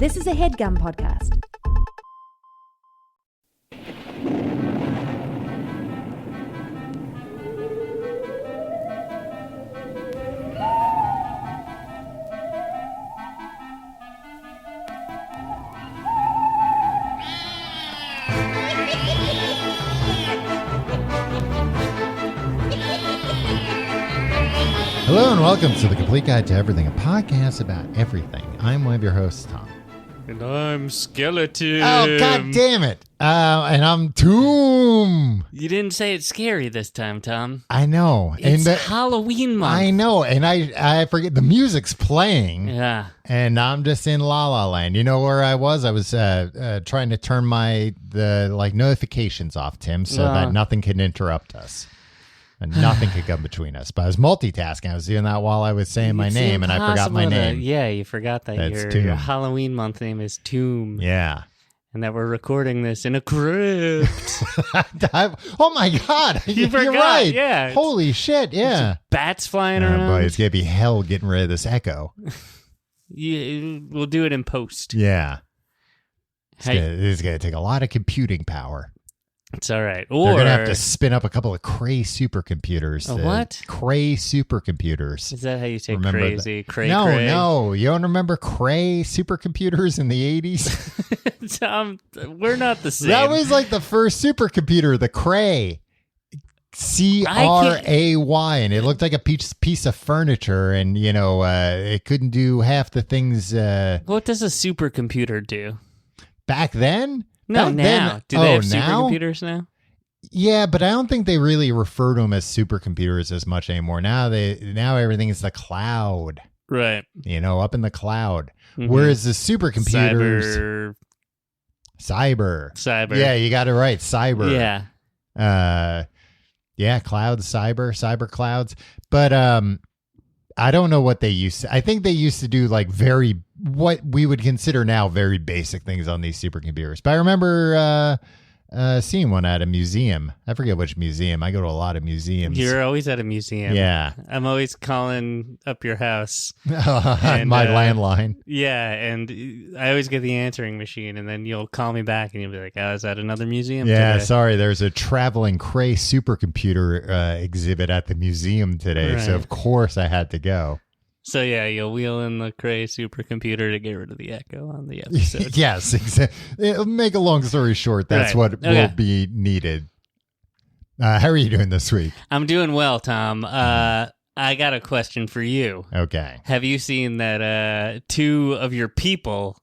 This is a HeadGum podcast. Hello and welcome to The Complete Guide to Everything, a podcast about everything. I'm one of your hosts, Tom. And I'm Skeleton. Oh, god damn it. And I'm Tomb. You didn't say it's scary this time, Tom. I know. It's Halloween month. I know, and I forget, the music's playing. Yeah. And I'm just in La La Land. You know where I was? I was trying to turn the notifications off, Tim, so that nothing can interrupt us. And nothing could come between us. But I was multitasking. I was doing that while I was saying my name, and I forgot my name. You forgot that your Halloween month name is Tomb. Yeah. And that we're recording this in a crypt. Oh my God. You forgot. You're right. Yeah. Holy shit. Yeah. Bats flying around. Boy, it's going to be hell getting rid of this echo. We'll do it in post. Yeah. It's going to take a lot of computing power. It's all right. They're going to have to spin up a couple of Cray supercomputers. What? Cray supercomputers. Is that how you say remember crazy? Cray. No. You don't remember Cray supercomputers in the 80s? Tom, we're not the same. That was like the first supercomputer, the Cray. Cray, and it looked like a piece of furniture, and it couldn't do half the things. What does a supercomputer do? Back then? No, back now. Then, do they have supercomputers now? Yeah, but I don't think they really refer to them as supercomputers as much anymore. Now everything is the cloud. Right. Up in the cloud. Mm-hmm. Whereas the supercomputers, cyber. Yeah, you got it right. Cyber. Yeah. Clouds, cyber clouds. But I don't know what they used to. I think they used to do like what we would consider now very basic things on these supercomputers. But I remember seeing one at a museum. I forget which museum. I go to a lot of museums. You're always at a museum. Yeah. I'm always calling up your house. On my landline. Yeah, and I always get the answering machine, and then you'll call me back, and you'll be like, I was at another museum today. Sorry, there's a traveling Cray supercomputer exhibit at the museum today, so of course I had to go. So yeah, you'll wheel in the Cray supercomputer to get rid of the echo on the episode. Yes, exactly. Make a long story short, that's what will be needed. How are you doing this week? I'm doing well, Tom. I got a question for you. Okay. Have you seen that two of your people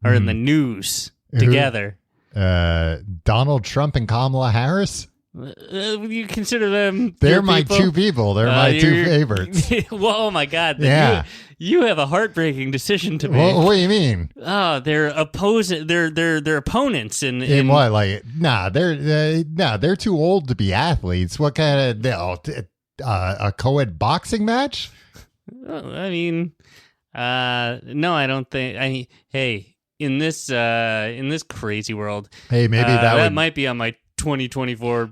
are in the news together? Donald Trump and Kamala Harris? You consider them They're my two people. They're my two favorites. Well, oh my God. Yeah. You have a heartbreaking decision to make. Well, what do you mean? Oh, they're opposing. They're opponents in what? Like, they're too old to be athletes. What kind of a co-ed boxing match? I mean, no, I don't think. Hey, in this crazy world, hey, maybe that might be on my 2024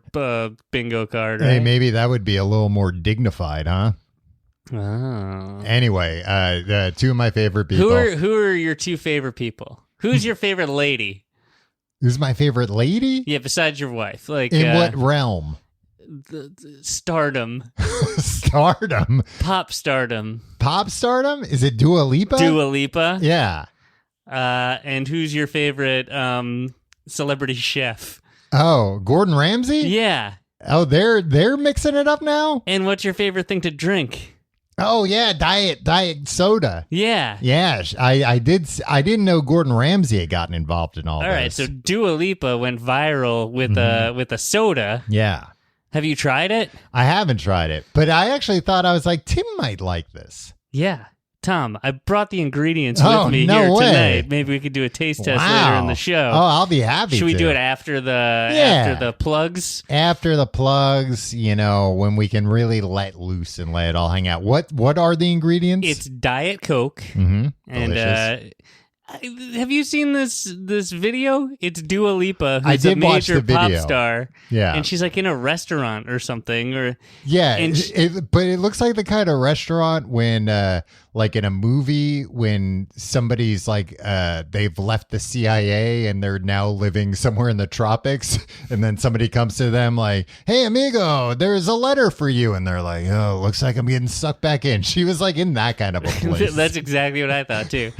bingo card. Hey, right? maybe that would be a little more dignified, huh? Oh. Anyway, two of my favorite people. Who are your two favorite people? Who's your favorite lady? Who's my favorite lady? Yeah, besides your wife. Like in what realm? Stardom. Stardom. Pop stardom. Pop stardom? Is it Dua Lipa? Dua Lipa. Yeah. And who's your favorite celebrity chef? Oh, Gordon Ramsay? Yeah. Oh, they're mixing it up now? And what's your favorite thing to drink? Oh, yeah, diet soda. Yeah. Yeah, I didn't know Gordon Ramsay had gotten involved in all this. All right, so Dua Lipa went viral with a soda. Yeah. Have you tried it? I haven't tried it, but I actually thought, I was like, Tim might like this. Yeah. Tom, I brought the ingredients with me here tonight. Maybe we could do a taste test later in the show. Oh, I'll be happy. Should we do it after the plugs? After the plugs, when we can really let loose and let it all hang out. What are the ingredients? It's Diet Coke. Mm-hmm. And Have you seen this video? It's Dua Lipa, I who's a did watch major the pop video. star. Yeah. And she's like in a restaurant or something. Yeah, and but it looks like the kind of restaurant when, like in a movie, when somebody's like, they've left the CIA and they're now living somewhere in the tropics, and then somebody comes to them like, "Hey, amigo, there's a letter for you," and they're like, "Oh, looks like I'm getting sucked back in." She was like in that kind of a place. That's exactly what I thought too.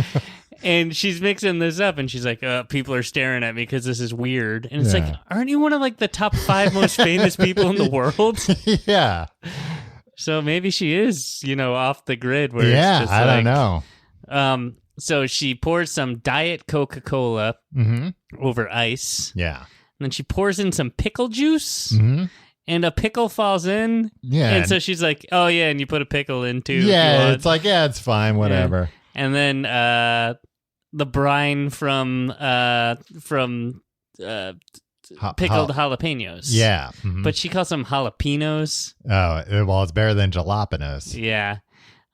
And she's mixing this up, and she's like, people are staring at me because this is weird. And it's like, aren't you one of like the top 5 most famous people in the world? Yeah. So maybe she is, off the grid. Where Yeah, it's just I don't know. So she pours some Diet Coca-Cola over ice. Yeah. And then she pours in some pickle juice. Mm-hmm. And a pickle falls in. Yeah. And so she's like, oh, yeah, and you put a pickle in too. Yeah, it's like, yeah, it's fine, whatever. Yeah. And then the brine from pickled jalapenos. Yeah. Mm-hmm. But she calls them jalapenos. Oh, well, it's better than jalapenos. Yeah.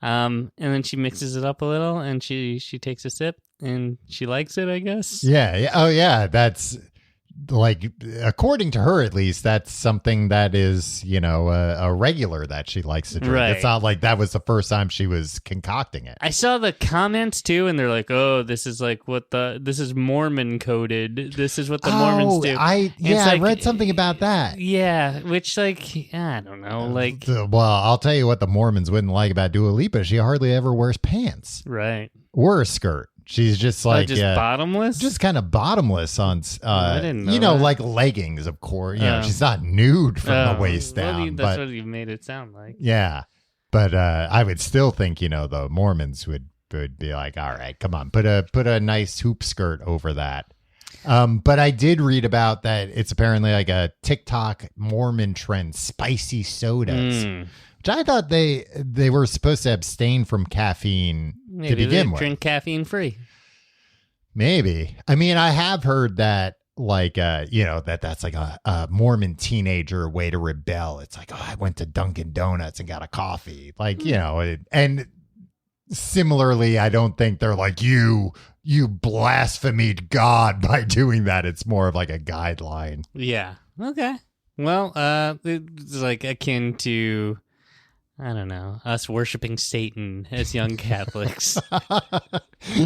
And then she mixes it up a little, and she takes a sip, and she likes it, I guess. Yeah. Oh, yeah. That's like, according to her, at least, that's something that is, a regular that she likes to drink. Right. It's not like that was the first time she was concocting it. I saw the comments too, and they're like, "Oh, this is like this is Mormon coded. This is what the Mormons do." I read something about that. Yeah, which like I don't know, like. Well, I'll tell you what the Mormons wouldn't like about Dua Lipa. She hardly ever wears pants, Right? Or a skirt. She's just like just bottomless, just kind of bottomless on. I didn't know that. Like leggings, of course. She's not nude from the waist down. That's what you made it sound like. Yeah, but I would still think the Mormons would be like, all right, come on, put a nice hoop skirt over that. But I did read about that. It's apparently like a TikTok Mormon trend, spicy sodas. Which I thought they were supposed to abstain from caffeine to begin with. Drink caffeine free. Maybe. I mean, I have heard that, like, that's like a Mormon teenager way to rebel. It's like, oh, I went to Dunkin' Donuts and got a coffee. Like, and similarly, I don't think they're like, you blasphemed God by doing that. It's more of like a guideline. Yeah. Okay. Well, it's like akin to, I don't know, us worshiping Satan as young Catholics.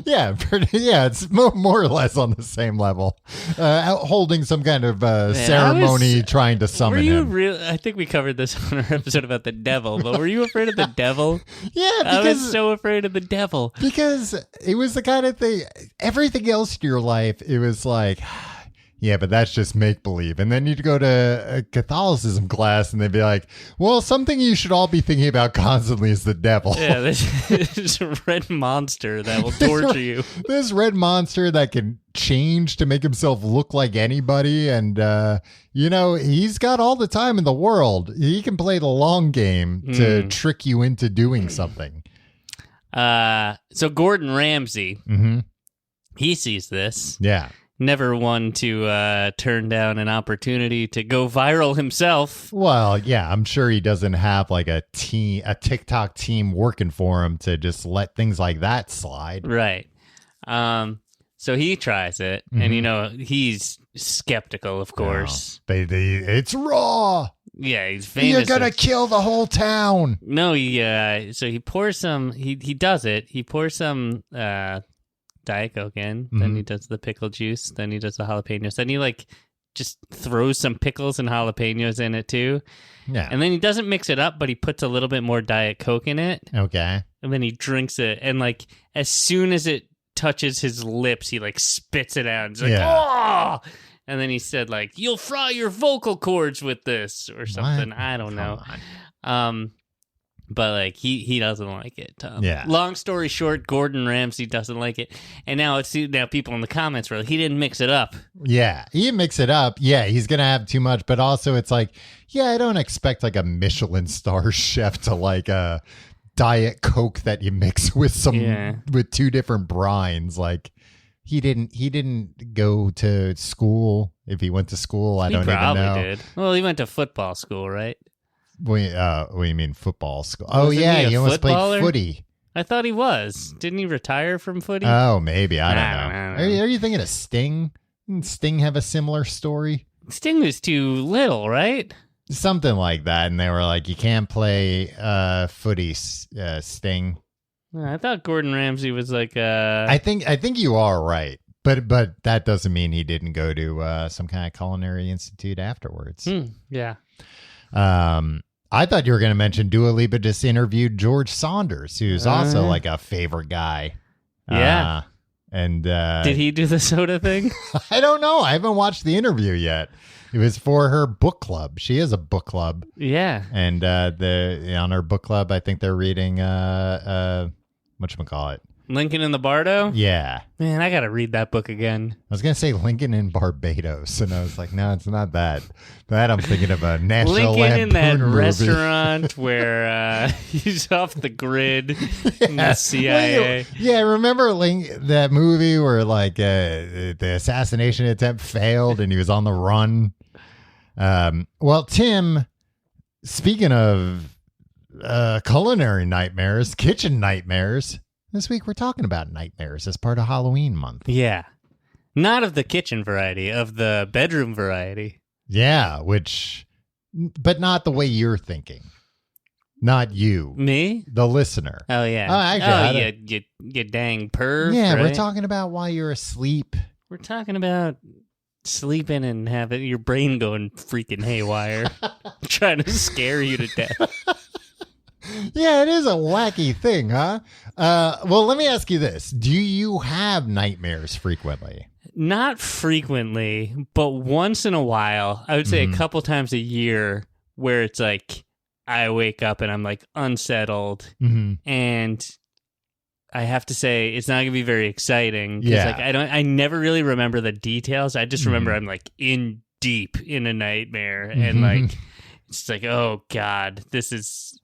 Yeah, it's more or less on the same level. Holding some kind of ceremony, trying to summon him. I think we covered this on our episode about the devil, but were you afraid of the devil? Yeah, because I was so afraid of the devil. Because it was the kind of thing, everything else in your life, it was like, yeah, but that's just make-believe. And then you'd go to a Catholicism class and they'd be like, well, something you should all be thinking about constantly is the devil. Yeah, this red monster that will torture you. This red monster that can change to make himself look like anybody. And, he's got all the time in the world. He can play the long game to trick you into doing something. So Gordon Ramsay, he sees this. Yeah. Never one to turn down an opportunity to go viral himself. Well, yeah, I'm sure he doesn't have like a TikTok team working for him to just let things like that slide. Right. So he tries it, and he's skeptical, of course. It's raw. Yeah, he's famous. You're gonna kill the whole town. No, so he pours some. He does it. He pours some Diet Coke in, then he does the pickle juice, then he does the jalapenos, then he just throws some pickles and jalapenos in it too. Yeah. And then he doesn't mix it up, but he puts a little bit more Diet Coke in it. Okay. And then he drinks it, and as soon as it touches his lips, he spits it out. And he's like, oh! And then he said you'll fry your vocal cords with this or something. What? I don't know. But he doesn't like it. Yeah. Long story short, Gordon Ramsay doesn't like it, and now people in the comments were like, he didn't mix it up. Yeah, he didn't mix it up. Yeah, he's gonna have too much, but also it's like, yeah, I don't expect a Michelin star chef to like a Diet Coke that you mix with with 2 different brines. Like he didn't go to school. If he went to school, I don't even know. He probably did. Well, he went to football school, right? What do you mean football school? Oh, yeah, he almost played footy. I thought he was. Didn't he retire from footy? Oh, maybe. I don't know. know. Are you thinking of Sting? Didn't Sting have a similar story? Sting was too little, right? Something like that. And they were like, you can't play footy, Sting. I thought Gordon Ramsay was like I think you are right. But that doesn't mean he didn't go to some kind of culinary institute afterwards. Yeah. I thought you were going to mention Dua Lipa just interviewed George Saunders, who's also like a favorite guy. Yeah. And did he do the soda thing? I don't know. I haven't watched the interview yet. It was for her book club. She has a book club. Yeah. And on her book club, I think they're reading whatchamacallit? Lincoln in the Bardo? Yeah. Man, I got to read that book again. I was going to say Lincoln in Barbados, and I was like, no, it's not that. That I'm thinking of a National Lincoln in that Lampoon movie. restaurant where he's off the grid in the CIA. Yeah, remember that movie where like the assassination attempt failed and he was on the run? Well, Tim, speaking of culinary nightmares, kitchen nightmares, this week we're talking about nightmares as part of Halloween month. Yeah. Not of the kitchen variety, of the bedroom variety. Yeah, but not the way you're thinking. Not you. Me? The listener. Oh, yeah. Oh, actually, you dang perv. Yeah, right? we're talking about why you're asleep. We're talking about sleeping and having your brain going freaking haywire, trying to scare you to death. Yeah, it is a wacky thing, huh? Well, let me ask you this. Do you have nightmares frequently? Not frequently, but once in a while, I would say a couple times a year, where it's like I wake up and I'm like unsettled, and I have to say it's not gonna be very exciting because like I never really remember the details. I just remember I'm like in deep in a nightmare, and like it's like, oh God, this is.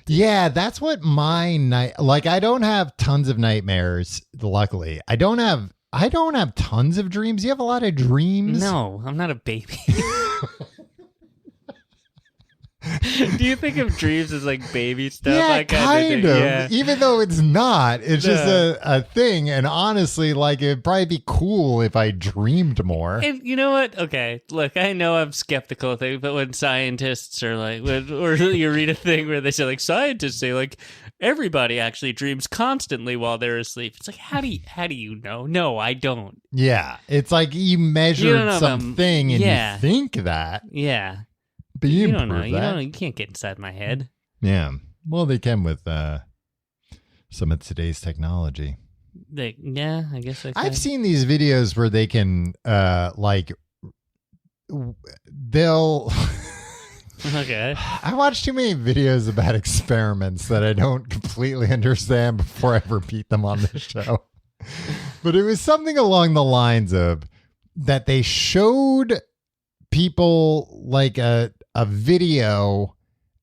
Yeah, that's what my I don't have tons of nightmares, luckily. I don't have tons of dreams. You have a lot of dreams? No, I'm not a baby. Do you think of dreams as like baby stuff? Yeah, kind of. Yeah. Even though it's not. It's just a thing. And honestly, like it'd probably be cool if I dreamed more. And you know what? Okay, look, I know I'm skeptical of things, but when scientists are like, or you read a thing where they say like scientists say like everybody actually dreams constantly while they're asleep. It's like how do you know? No, I don't. Yeah, it's like you measured something and you think that. Yeah. But you don't know. You can't get inside my head. Yeah. Well, they can with some of today's technology. I guess I can. I've seen these videos where they can they'll Okay. I watch too many videos about experiments that I don't completely understand before I repeat them on the show. But it was something along the lines of that they showed people like a video,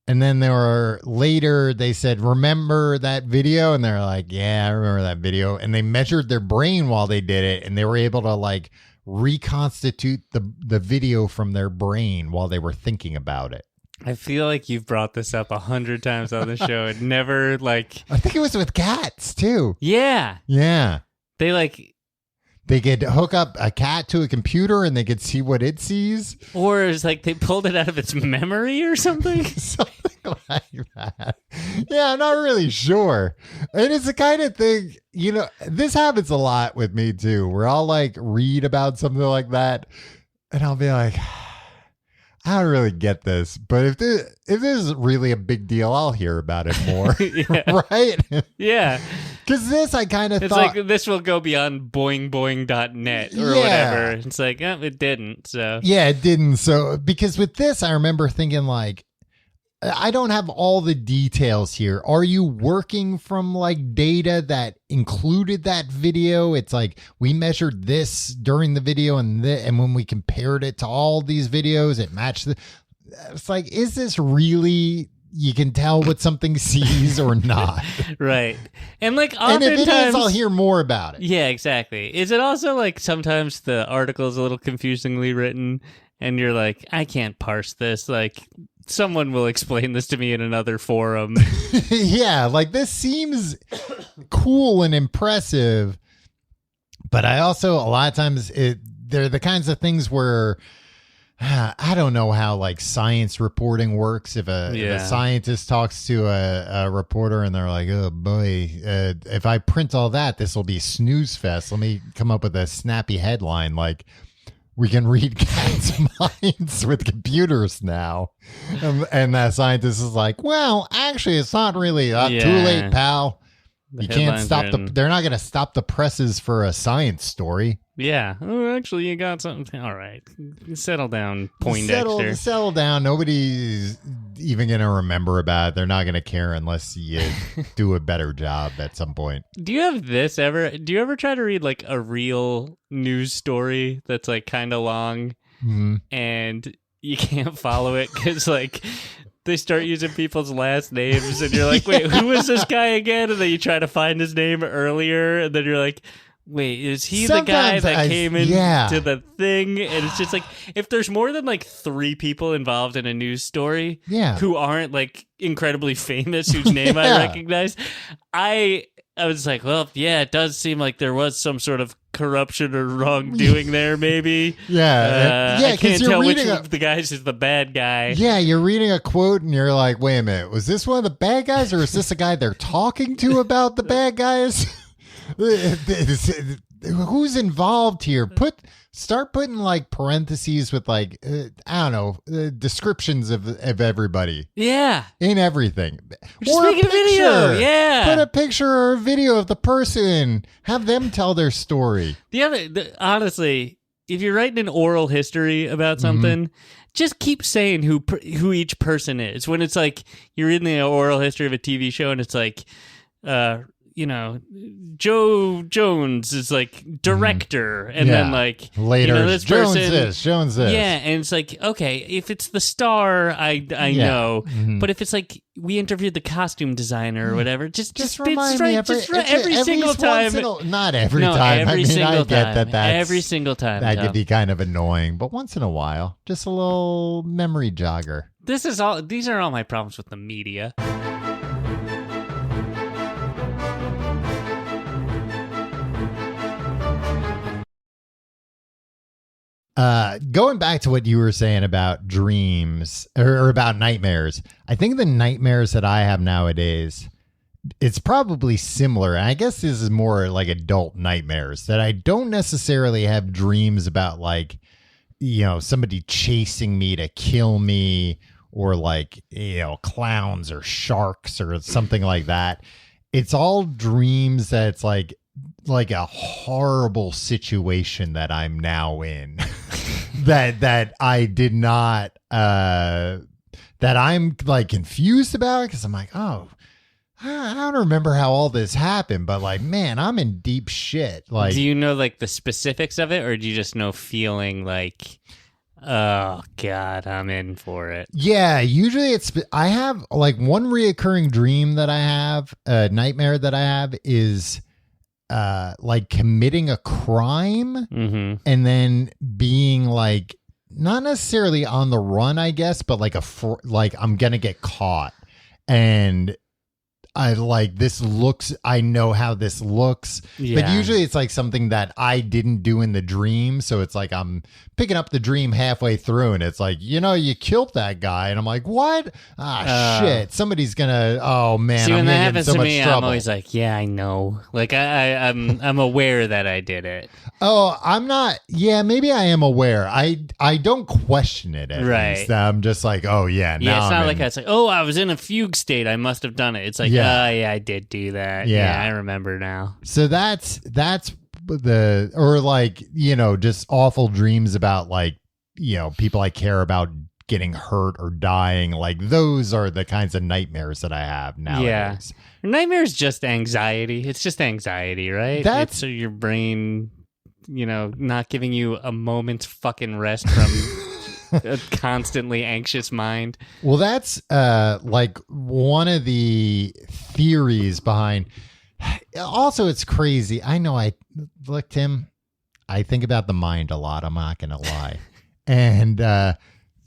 and then they said, remember that video? And they're like, yeah, I remember that video. And they measured their brain while they did it, and they were able to like reconstitute the video from their brain while they were thinking about it. I feel like you've brought this up 100 times on the show and never like. I think it was with cats too. Yeah. Yeah. They could hook up a cat to a computer and they could see what it sees. Or it's like they pulled it out of its memory or something. Something like that. Yeah, I'm not really sure. And it's the kind of thing, this happens a lot with me too, where I'll like read about something like that and I'll be like, I don't really get this, but if this is really a big deal, I'll hear about it more. Right? Yeah. Because this, I kind of thought. It's like this will go beyond boingboing.net or whatever. It's like, it didn't. So. Yeah, it didn't. So, because with this, I remember thinking like, I don't have all the details here. Are you working from like data that included that video? It's like we measured this during the video and when we compared it to all these videos, it matched it's like, is this really, you can tell what something sees or not? Right. And like oftentimes, and if it is, I'll hear more about it. Yeah, exactly. Is it also like sometimes the article is a little confusingly written and you're like, I can't parse this. Like, someone will explain this to me in another forum. Yeah, like this seems cool and impressive, but I also a lot of times they're the kinds of things where I don't know how like science reporting works. If a scientist talks to a reporter and they're like, "Oh boy, if I print all that, this will be snooze fest. Let me come up with a snappy headline like." We can read cats' minds with computers now. And that scientist is like, well, actually, it's not really too late, pal. You can't stop they're not going to stop the presses for a science story. Yeah. Oh, actually, you got something. All right. Settle down, Poindexter. Settle down. Nobody's even going to remember about it. They're not going to care unless you do a better job at some point. Do you have this ever? Do you ever try to read like a real news story that's like kind of long and you can't follow it because like they start using people's last names and you're like, wait, who was this guy again? And then you try to find his name earlier and then you're like, wait, is he the guy that came into the thing? And it's just like, if there's more than like 3 people involved in a news story who aren't like incredibly famous, whose name I recognize, I was like, well, yeah, it does seem like there was some sort of corruption or wrongdoing there, maybe. I can't tell which of the guys is the bad guy. Yeah, you're reading a quote and you're like, wait a minute, was this one of the bad guys or is this a guy they're talking to about the bad guys? Who's involved here? Start putting like parentheses with like I don't know descriptions of everybody. Yeah, in everything. Just make a video. Yeah, put a picture or a video of the person. Have them tell their story. Honestly, if you're writing an oral history about something. Just keep saying who each person is. When it's like you're reading the oral history of a TV show and it's like Joe Jones is like director, and then like later this Jones person, Jones this. Yeah, and it's like, okay, if it's the star, I know, but if it's like we interviewed the costume designer or whatever, just remind me every single time. Not every time. Every single time. That's every single time. That could be kind of annoying, but once in a while, just a little memory jogger. These are all my problems with the media. Going back to what you were saying about dreams or about nightmares, I think the nightmares that I have nowadays, it's probably similar. And I guess this is more like adult nightmares that I don't necessarily have dreams about like, somebody chasing me to kill me or like, clowns or sharks or something like that. It's all dreams that's like a horrible situation that I'm now in that I did not that I'm like confused about because I'm like, oh, I don't remember how all this happened, but like, man, I'm in deep shit. Like, do you know like the specifics of it, or do you just know feeling like, oh God, I'm in for it? Yeah, usually I have like one reoccurring dream that I have, a nightmare that I have is like committing a crime and then being like not necessarily on the run, I guess, but like I'm gonna get caught, and I like this looks. I know how this looks, but usually it's like something that I didn't do in the dream. So it's like I'm picking up the dream halfway through, and it's like, you killed that guy, and I'm like, what? Shit! Somebody's gonna. Oh man! See, I'm when that happens so to much me, trouble. I'm always like, yeah, I know. Like I'm aware that I did it. Oh, I'm not. Yeah, maybe I am aware. I don't question it. At least. I'm just like, oh yeah. Yeah, it's not like it's like, oh, I was in a fugue state. I must have done it. It's like, oh yeah, I did do that. Yeah, I remember now. So that's or like just awful dreams about like people I care about getting hurt or dying. Like those are the kinds of nightmares that I have nowadays. Yeah, nightmare is just anxiety. It's just anxiety, right? It's your brain. Not giving you a moment's fucking rest from a constantly anxious mind. Well, that's like one of the theories behind. Also, it's crazy. I know look, Tim, I think about the mind a lot. I'm not going to lie. And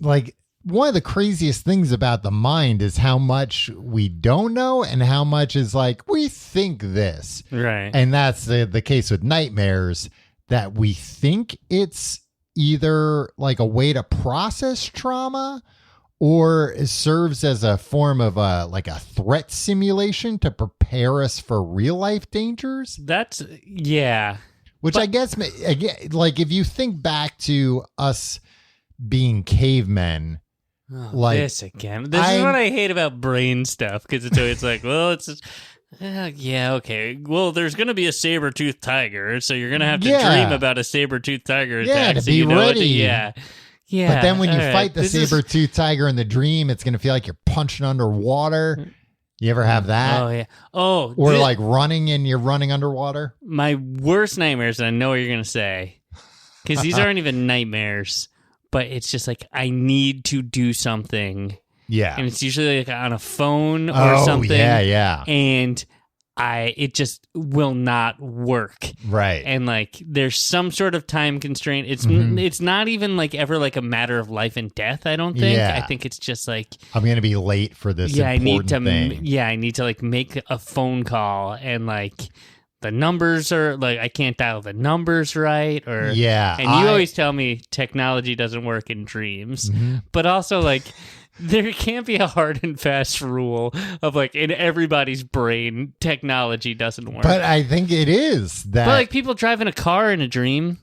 like one of the craziest things about the mind is how much we don't know and how much is like, we think this. Right. And that's the case with nightmares, that we think it's either like a way to process trauma or it serves as a form of like a threat simulation to prepare us for real life dangers. That's, yeah. Which I guess, again, like if you think back to us being cavemen, like this again. This is what I hate about brain stuff, because it's always like, well, it's just, yeah, okay. Well, there's going to be a saber-toothed tiger, so you're going to have to dream about a saber-toothed tiger attack. To so be you know ready. Yeah. But then when you fight the saber-toothed tiger in the dream, it's going to feel like you're punching underwater. You ever have that? Oh, yeah. Oh. Or like running and you're running underwater? My worst nightmares, and I know what you're going to say, because these aren't even nightmares, but it's just like, I need to do something. Yeah. And it's usually like on a phone or something. Yeah. And it just will not work. Right. And like there's some sort of time constraint. It's not even like ever like a matter of life and death, I don't think. Yeah. I think it's just like, I'm going to be late for this important thing. I need to like make a phone call, and like the numbers are like, I can't dial the numbers right, or and you always tell me technology doesn't work in dreams. But also like there can't be a hard and fast rule of like in everybody's brain technology doesn't work. But I think it is that. But like people driving a car in a dream.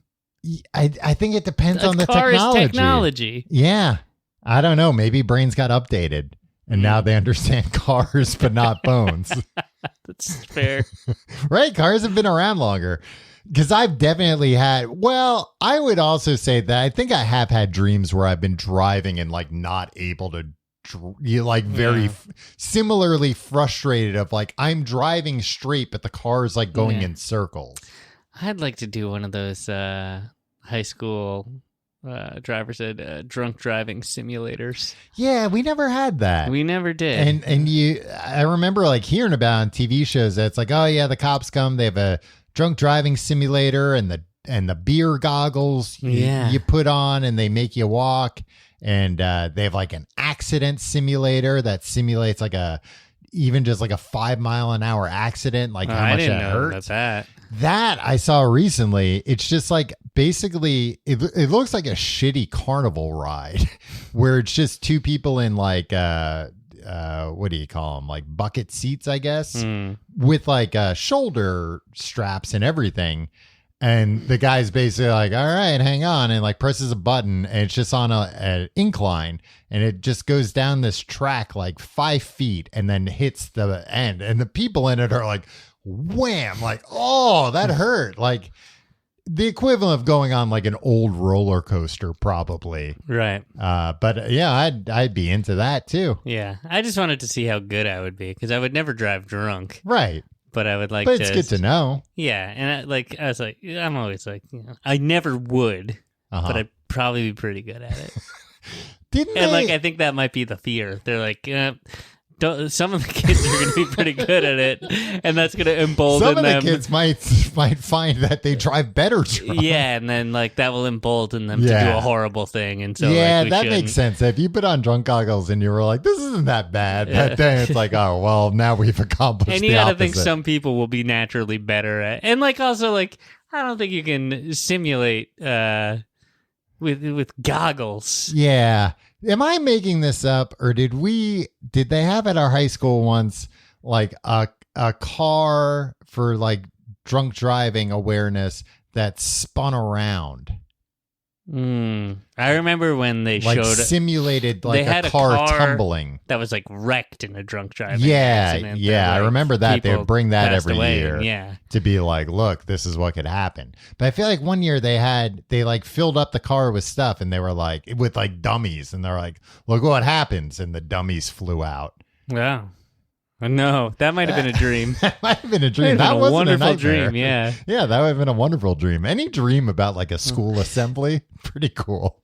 I think it depends on the car technology. Is technology. Yeah. I don't know. Maybe brains got updated and now they understand cars but not phones. That's fair. Right? Cars have been around longer. Because I've definitely had, well, I would also say that I think I have had dreams where I've been driving and like not able to, very similarly frustrated of like, I'm driving straight, but the car is like going in circles. I'd like to do one of those high school driver's ed drunk driving simulators. Yeah, we never had that. We never did. And I remember like hearing about on TV shows that it's like, oh yeah, the cops come, they have a drunk driving simulator and the beer goggles you put on and they make you walk, and they have like an accident simulator that simulates like even just like a 5 mile an hour accident, like how much that hurts. That I saw recently. It's just like basically it looks like a shitty carnival ride where it's just two people in like what do you call them? Like bucket seats, I guess, with like shoulder straps and everything. And the guy's basically like, all right, hang on. And like presses a button and it's just on an incline and it just goes down this track like 5 feet and then hits the end. And the people in it are like, wham, like, oh, that hurt. Like the equivalent of going on like an old roller coaster, probably. Right. But yeah, I'd be into that too. Yeah. I just wanted to see how good I would be because I would never drive drunk. Right. But I would like But it's good to know. Yeah. And I was like, I'm always like, I never would, but I'd probably be pretty good at it. Like, I think that might be the fear. They're like, some of the kids are going to be pretty good at it, and that's going to embolden them. Some of the kids might find that they drive better drunk. Yeah, and then like that will embolden them to do a horrible thing. And so that makes sense. If you put on drunk goggles and you were like, "This isn't that bad," but then it's like, "Oh well, now we've accomplished." And you got to think some people will be naturally better at, and like also like I don't think you can simulate with goggles. Yeah. Am I making this up, or did they have at our high school once like a car for like drunk driving awareness that spun around? I remember when they like showed simulated like a car tumbling that was like wrecked in a drunk driving accident. Yeah, I remember that. They would bring that every year yeah. to be like, look, this is what could happen. But I feel like one year they like filled up the car with stuff and they were like with like dummies and they're like, look what happens, and the dummies flew out. Wow. No, that might have been a dream. That might have been a dream. That was a wonderful dream. Yeah. Yeah, that would have been a wonderful dream. Any dream about like a school assembly, pretty cool.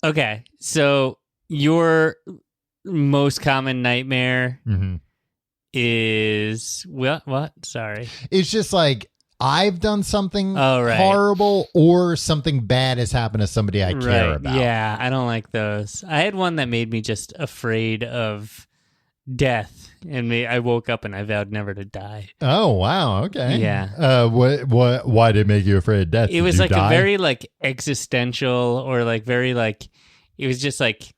Okay, so your most common nightmare is what? Sorry. It's just like I've done something Oh, right. horrible or something bad has happened to somebody I care about. Yeah, I don't like those. I had one that made me just afraid of death, and I woke up and I vowed never to die. Oh, wow. Okay. Yeah. Why did it make you afraid of death? It was like die? a very like existential or like very like, it was just like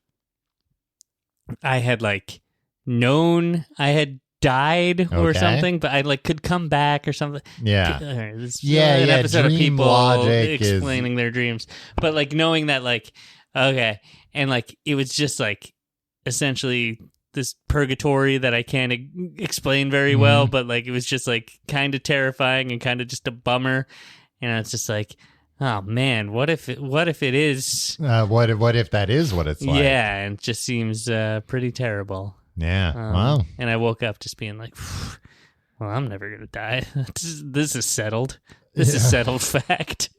I had like known I had died or something, but I like could come back or something. Yeah. An Yeah. episode of Dream people logic explaining their dreams, but like knowing that like, okay. And like, it was just like essentially this purgatory that I can't explain very well, but like, it was just like kind of terrifying and kind of just a bummer. And it's just like, oh man, what if it is? What if that is what it's like? Yeah. And it just seems pretty terrible. Yeah. Wow. And I woke up just being like, well, I'm never going to die. This is settled. This is settled fact.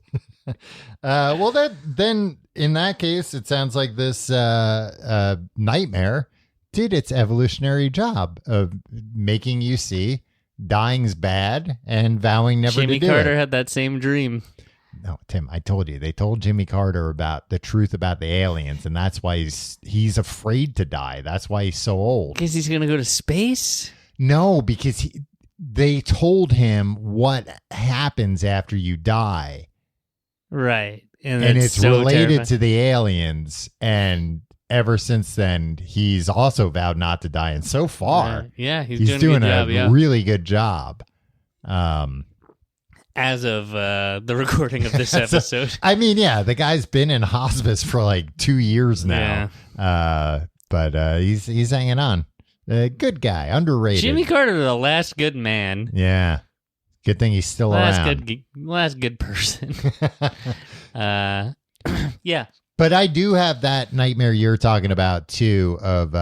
Well, then in that case, it sounds like this nightmare did its evolutionary job of making you see dying's bad and vowing never Jimmy to do Carter it. had that same dream. No, Tim, I told you. They told Jimmy Carter about the truth about the aliens, and that's why he's afraid to die. That's why he's so old. Because he's going to go to space? No, because they told him what happens after you die. Right. And it's so related terrifying. to the aliens, and ever since then, he's also vowed not to die. And so far, yeah, he's doing a good job, a really good job. As of the recording of this episode. I mean, yeah, the guy's been in hospice for like 2 years now. But he's hanging on. Good guy, underrated. Jimmy Carter, the last good man. Yeah. Good thing he's still around. Last good person. Yeah. But I do have that nightmare you're talking about too of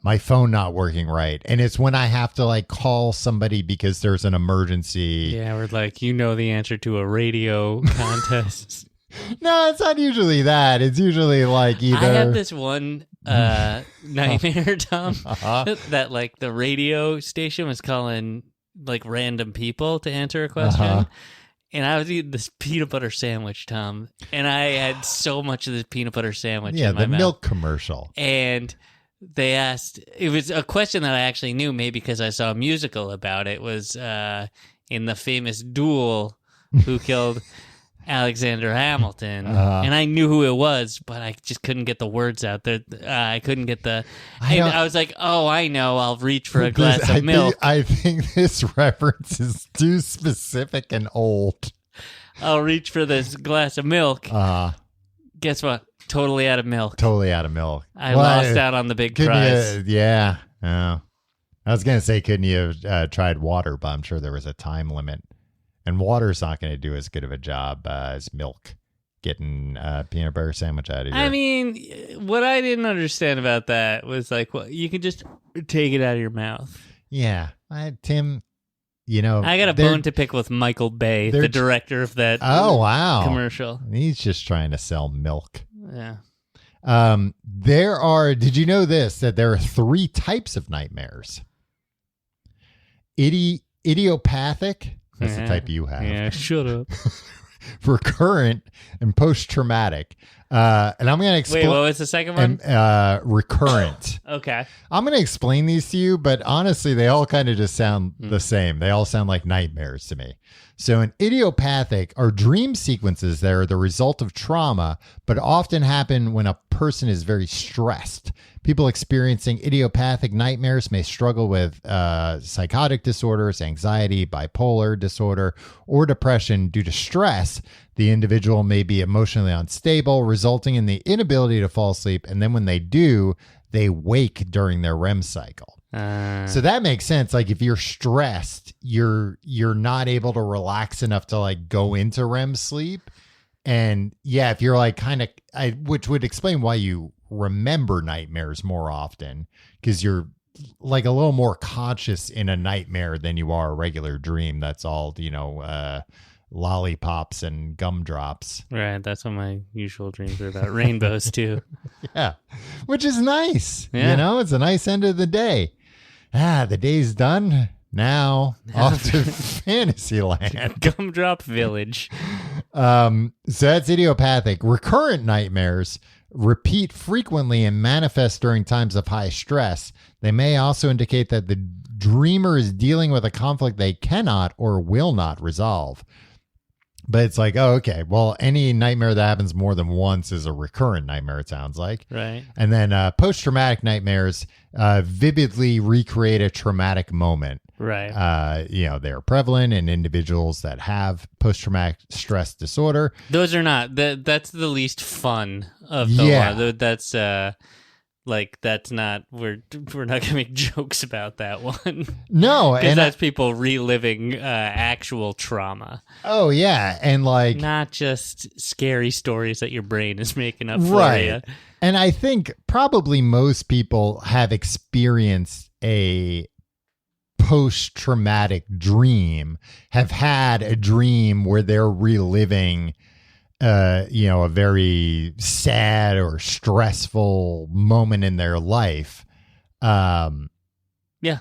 my phone not working right. And it's when I have to like call somebody because there's an emergency. Yeah, we're like, the answer to a radio contest. No, it's not usually that. It's usually like either. I have this one nightmare, Tom, that like the radio station was calling like random people to answer a question. And I was eating this peanut butter sandwich, Tom, and I had so much of this peanut butter sandwich in my the mouth. milk commercial. And they asked, it was a question that I actually knew, maybe because I saw a musical about it, was in the famous duel, who killed Alexander Hamilton. And I knew who it was, but I just couldn't get the words out there. I couldn't get the... I was like, oh, I know. I'll reach for a glass of milk. I think this reference is too specific and old. I'll reach for this glass of milk. Guess what? Totally out of milk. Totally out of milk. I lost out on the big prize. Yeah. I was going to say, couldn't you have tried water? But I'm sure there was a time limit. And water's not going to do as good of a job as milk getting a peanut butter sandwich out of here. I mean, what I didn't understand about that was like, well, you can just take it out of your mouth. Yeah. Tim, I got a bone to pick with Michael Bay, the director of that commercial. He's just trying to sell milk. Yeah. Did you know this, that there are 3 types of nightmares? Idiopathic. That's the type you have. Yeah, shut up. Recurrent and post-traumatic. And I'm going to explain. Wait, what was the second one? Recurrent. Okay. I'm going to explain these to you, but honestly, they all kind of just sound the same. They all sound like nightmares to me. So an idiopathic are dream sequences that are the result of trauma, but often happen when a person is very stressed. People experiencing idiopathic nightmares may struggle with psychotic disorders, anxiety, bipolar disorder, or depression due to stress. The individual may be emotionally unstable, resulting in the inability to fall asleep. And then when they do, they wake during their REM cycle. So that makes sense. Like if you're stressed, you're not able to relax enough to like go into REM sleep. And yeah, if you're like kind of, which would explain why you remember nightmares more often, because you're like a little more conscious in a nightmare than you are a regular dream. That's all, lollipops and gumdrops. Right. That's what my usual dreams are about. Rainbows too. Yeah. Which is nice. Yeah. It's a nice end of the day. The day's done. Now off to Fantasyland. Gumdrop Village. So that's idiopathic. Recurrent nightmares repeat frequently and manifest during times of high stress. They may also indicate that the dreamer is dealing with a conflict they cannot or will not resolve. But it's like, oh, okay, well, any nightmare that happens more than once is a recurrent nightmare, it sounds like. Right. And then post-traumatic nightmares vividly recreate a traumatic moment. Right. They're prevalent in individuals that have post-traumatic stress disorder. Those are not. That's the least fun of the one. That's that's not. We're not gonna make jokes about that one. No, because that's people reliving actual trauma. Oh yeah, and like not just scary stories that your brain is making up for right. you. And I think probably most people have experienced a post-traumatic dream, have had a dream where they're reliving a very sad or stressful moment in their life. Yeah.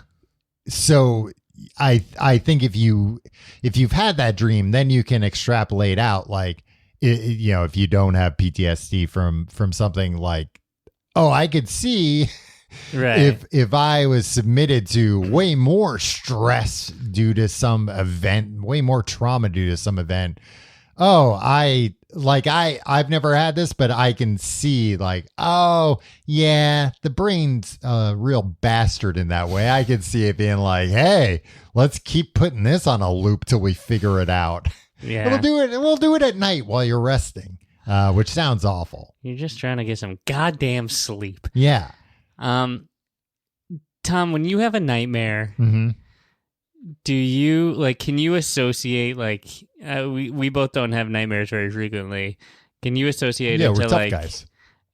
So I think if you've had that dream, then you can extrapolate out like if you don't have PTSD from something like, oh, I could see right. if I was submitted to way more stress due to some event, way more trauma due to some event. Oh, I've never had this, but I can see like, oh yeah, the brain's a real bastard in that way. I can see it being like, hey, let's keep putting this on a loop till we figure it out. Yeah. We'll do it at night while you're resting, which sounds awful. You're just trying to get some goddamn sleep. Yeah. Tom, when you have a nightmare, mm-hmm. do you can you associate we both don't have nightmares very frequently. Can you associate it we're to tough guys.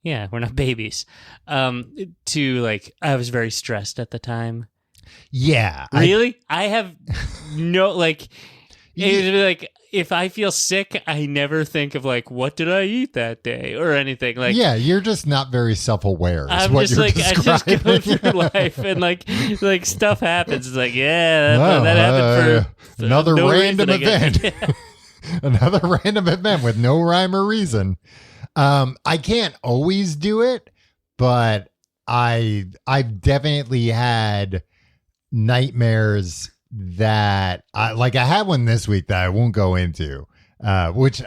Yeah, we're not babies. To I was very stressed at the time. Yeah. Really? I have no it's if I feel sick, I never think of what did I eat that day or anything. Yeah, you're just not very self-aware. I'm what just you're I just go through life and stuff happens. It's that happened for another no random event. Yeah. Another random event with no rhyme or reason. I can't always do it, but I've definitely had nightmares that I had one this week that I won't go into, which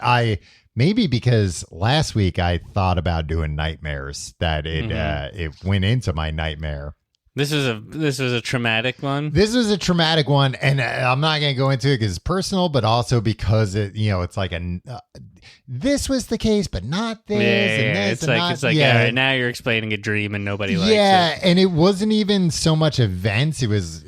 maybe because last week I thought about doing nightmares that it went into my nightmare. This was a traumatic one. This was a traumatic one, and I'm not going to go into it because it's personal, but also because it's like this was the case, but not this. And this, it's all right, now you're explaining a dream and nobody likes it. Yeah, and it wasn't even so much events; it was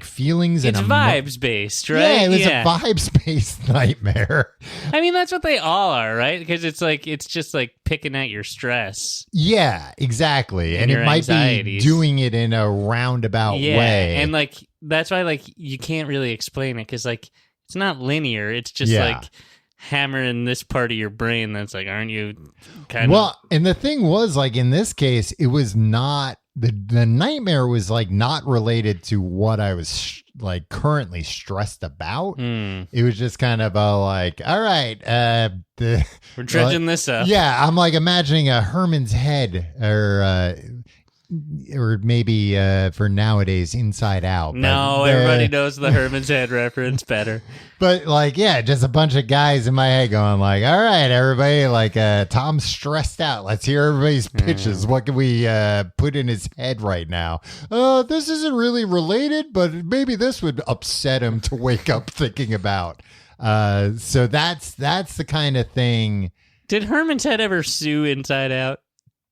feelings. It's vibes based, right? Yeah, it was a vibes based nightmare. I mean, that's what they all are, right? Because it's just picking at your stress. Yeah, exactly, and it might be doing it in a roundabout way, and that's why you can't really explain it because it's not linear. It's just hammering this part of your brain that's aren't you kind of... Well, and the thing was in this case, it was not the nightmare was not related to what I was currently stressed about. It was just kind of all right, we're dredging this up. Yeah, I'm imagining a Herman's head or maybe for nowadays Inside Out. No, everybody knows the Herman's head reference better. But just a bunch of guys in my head going all right, everybody, Tom's stressed out. Let's hear everybody's pitches. What can we put in his head right now? This isn't really related, but maybe this would upset him to wake up thinking about. So that's the kind of thing. Did Herman's head ever sue Inside Out?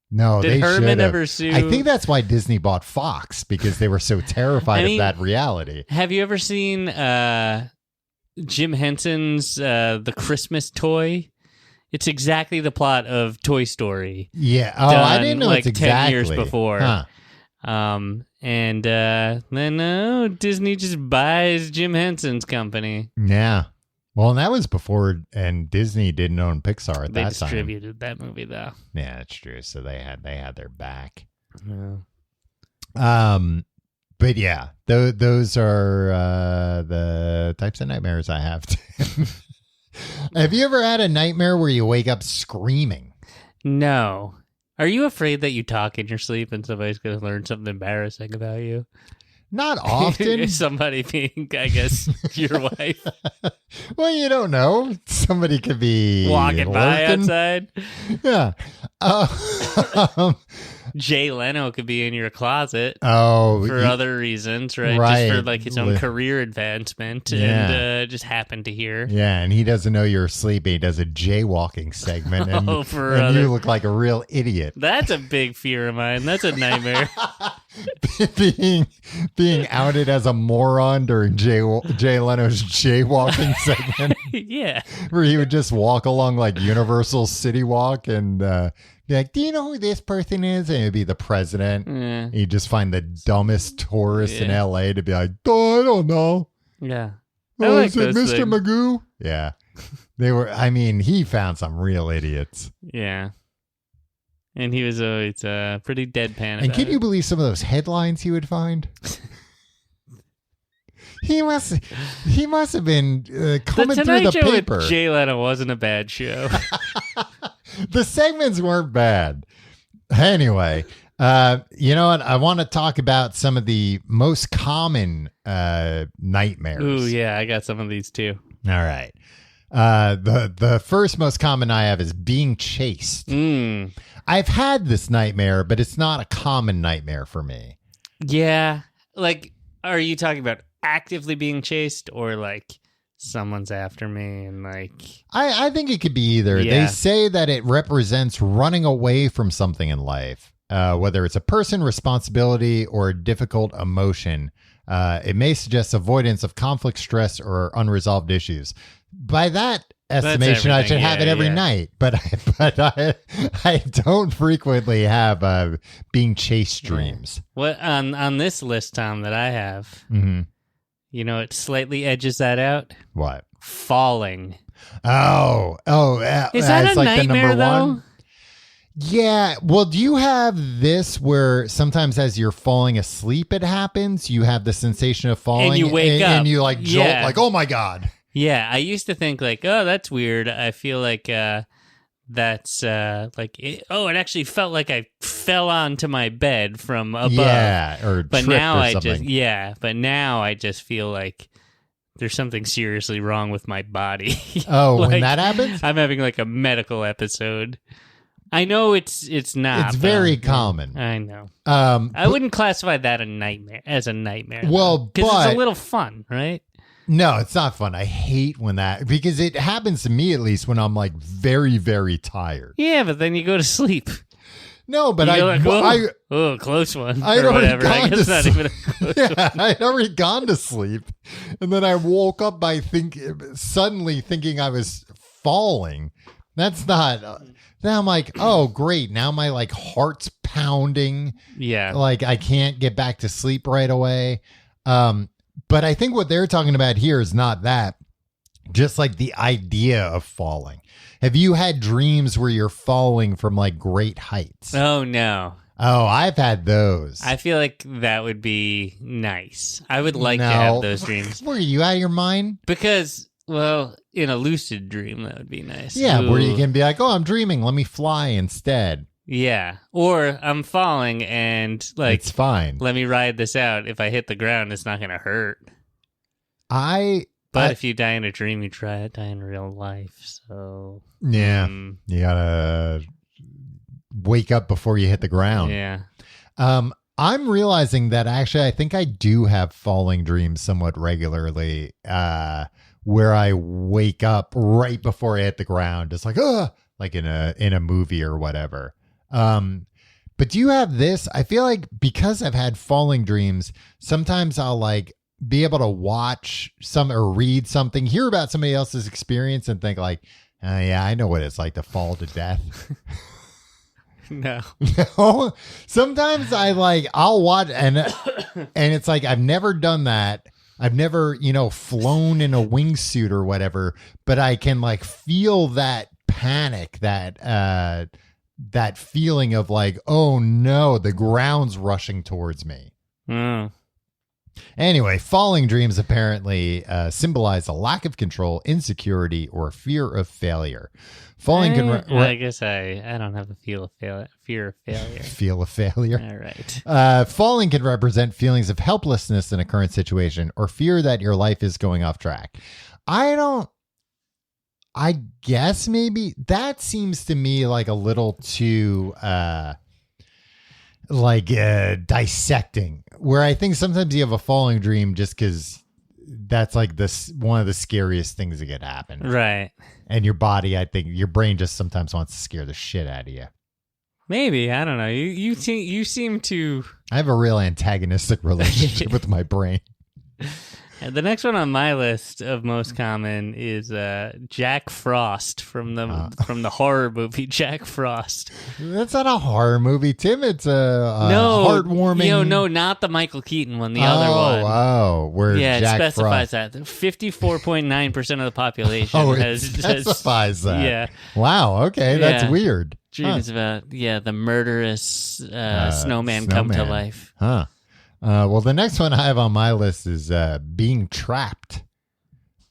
No, did Herman ever sue? I think that's why Disney bought Fox, because they were so terrified of that reality. Have you ever seen Jim Henson's The Christmas Toy? It's exactly the plot of Toy Story. Yeah. Oh, I didn't know it's exactly 10 years before. Huh. And then Disney just buys Jim Henson's company. Yeah. Well, and that was before, and Disney didn't own Pixar at that time. They distributed that movie, though. Yeah, that's true. So they had their back. Yeah. But yeah, those are the types of nightmares I have. Have you ever had a nightmare where you wake up screaming? No. Are you afraid that you talk in your sleep and somebody's going to learn something embarrassing about you? Not often. Somebody being, I guess, your wife. Well, you don't know. Somebody could be Walking by lurking. outside. Yeah. Jay Leno could be in your closet For other reasons, right? Right. Just for like his own career advancement, and just happened to hear. Yeah, and he doesn't know you're asleep. He does a jaywalking segment, and, you look like a real idiot. That's a big fear of mine. That's a nightmare. being outed as a moron during Jay Leno's jaywalking segment. Yeah, where he would just walk along like Universal City Walk and be like, "Do you know who this person is?" And it'd be the president. Yeah. He'd just find the dumbest tourist in LA to be like, "Oh, I don't know." Yeah. Oh, is it Mr. Magoo? Yeah. They were, I mean, he found some real idiots. Yeah. And he was always pretty deadpan. And can you believe some of those headlines he would find? He must have been coming through the Show paper. With Jay Leno wasn't a bad show. The segments weren't bad. Anyway, you know what? I want to talk about some of the most common nightmares. Ooh, yeah, I got some of these too. All right. The first most common I have is being chased. I've had this nightmare, but it's not a common nightmare for me. Yeah. Like, are you talking about actively being chased or like someone's after me and like... I think it could be either. Yeah. They say that it represents running away from something in life, whether it's a person, responsibility, or a difficult emotion. It may suggest avoidance of conflict, stress, or unresolved issues. By that estimation, I should have it every night, but I don't frequently have being chased dreams. What on this list, Tom, that I have, you know, it slightly edges that out. What? Falling. Oh, is that a like nightmare, the number though? one? Yeah. Well, do you have this where sometimes as you're falling asleep, it happens? You have the sensation of falling, and you wake up, and you like jolt, like, oh my god. Yeah, I used to think like, oh, that's weird. I feel like that's like, it actually felt like I fell onto my bed from above. Yeah, or but now or something. But now I just feel like there's something seriously wrong with my body. Oh, like, when that happens, I'm having like a medical episode. I know it's not. It's very common. I know. I wouldn't classify that as a nightmare. Well, because it's a little fun, right? No, it's not fun. I hate when that, because it happens to me at least when I'm like very, very tired. Yeah, but then you go to sleep. No, but close one. I'd or already whatever. gone I guess to not sleep. even a close Yeah, one. I'd already gone to sleep, and then I woke up by suddenly thinking I was falling. That's not. Then I'm like, oh great, now my like heart's pounding. Yeah, like I can't get back to sleep right away. But I think what they're talking about here is not that. Just like the idea of falling. Have you had dreams where you're falling from like great heights? Oh, no. Oh, I've had those. I feel like that would be nice. I would like to have those dreams. Were you out of your mind? Because, well, in a lucid dream, that would be nice. Yeah, Ooh. where you can be like, oh, I'm dreaming. Let me fly instead. Yeah. Or I'm falling and like, it's fine. Let me ride this out. If I hit the ground, it's not going to hurt. But if you die in a dream, you die in real life. So yeah, you gotta wake up before you hit the ground. Yeah. I'm realizing that actually, I think I do have falling dreams somewhat regularly, where I wake up right before I hit the ground, just like like in a movie or whatever. But do you have this? I feel like because I've had falling dreams, sometimes I'll like be able to watch some or read something, hear about somebody else's experience and think like, oh yeah, I know what it's like to fall to death. No. No. Sometimes I'll watch and it's like, I've never done that. I've never, flown in a wingsuit or whatever, but I can like feel that panic, that feeling of like, oh no, the ground's rushing towards me. Mm. Anyway, falling dreams apparently symbolize a lack of control, insecurity, or fear of failure. Falling can. I guess I don't have a fear of failure. Feel of failure. All right. Falling can represent feelings of helplessness in a current situation or fear that your life is going off track. I guess maybe that seems to me like a little too dissecting, where I think sometimes you have a falling dream just because that's like this one of the scariest things that could happen. Right. And your body, I think your brain just sometimes wants to scare the shit out of you. Maybe. I don't know. You seem to. I have a real antagonistic relationship with my brain. And the next one on my list of most common is Jack Frost from the horror movie Jack Frost. That's not a horror movie, Tim. It's a heartwarming. No, not the Michael Keaton one. The other one. Oh, where yeah, Jack it specifies Frost. that 54.9% of the population it specifies that. Yeah. Wow. Okay, that's weird. Dreams about the murderous snowman come to life. Huh. Well, the next one I have on my list is being trapped.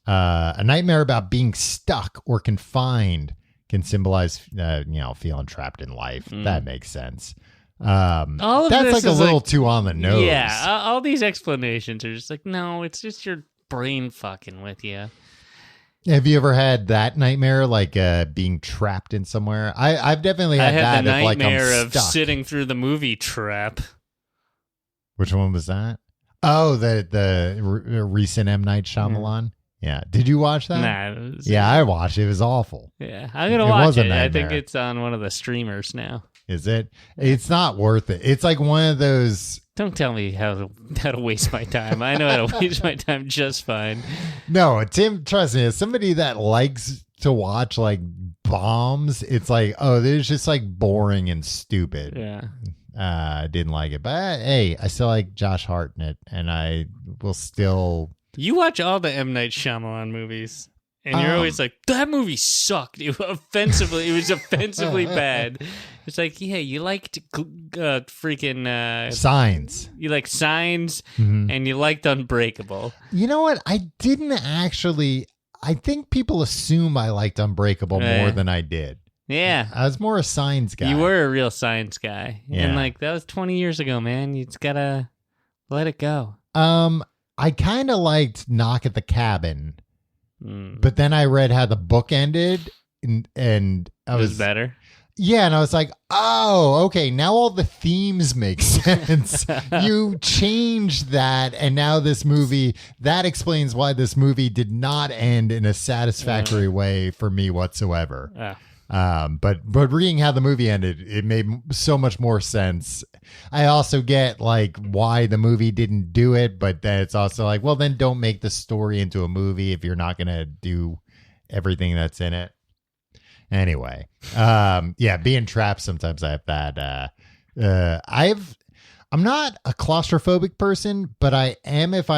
A nightmare about being stuck or confined can symbolize, feeling trapped in life. That makes sense. That's like a little too on the nose. Yeah, all these explanations are just like, no, it's just your brain fucking with you. Have you ever had that nightmare, like being trapped in somewhere? I've definitely had that. The nightmare of of sitting through the movie Trap. Which one was that? Oh, the recent M. Night Shyamalan. Yeah. Did you watch that? Nah. Yeah, I watched it. It was awful. Yeah, I'm going to watch it. I think it's on one of the streamers now. Is it? It's not worth it. It's like one of those... Don't tell me how to waste my time. I know how to waste my time just fine. No, Tim, trust me, as somebody that likes to watch like bombs, it's like, oh, they're just like boring and stupid. Yeah. I didn't like it, but hey, I still like Josh Hartnett, and I will still. You watch all the M. Night Shyamalan movies, and you're always like, "That movie sucked. It was offensively bad." It's like, yeah, you liked freaking Signs. You like Signs, and you liked Unbreakable. You know what? I didn't actually. I think people assume I liked Unbreakable more than I did. Yeah. I was more a Signs guy. You were a real Signs guy. Yeah. And that was 20 years ago, man. You just gotta let it go. I kind of liked Knock at the Cabin, but then I read how the book ended, and I was better. Yeah, and I was like, oh, okay, now all the themes make sense. You changed that, and now this movie, that explains why this movie did not end in a satisfactory way for me whatsoever. But reading how the movie ended, it made so much more sense. I also get like why the movie didn't do it, but then it's also like, well, then don't make the story into a movie if you're not going to do everything that's in it. Anyway, being trapped, sometimes I have that. I'm not a claustrophobic person, but I am if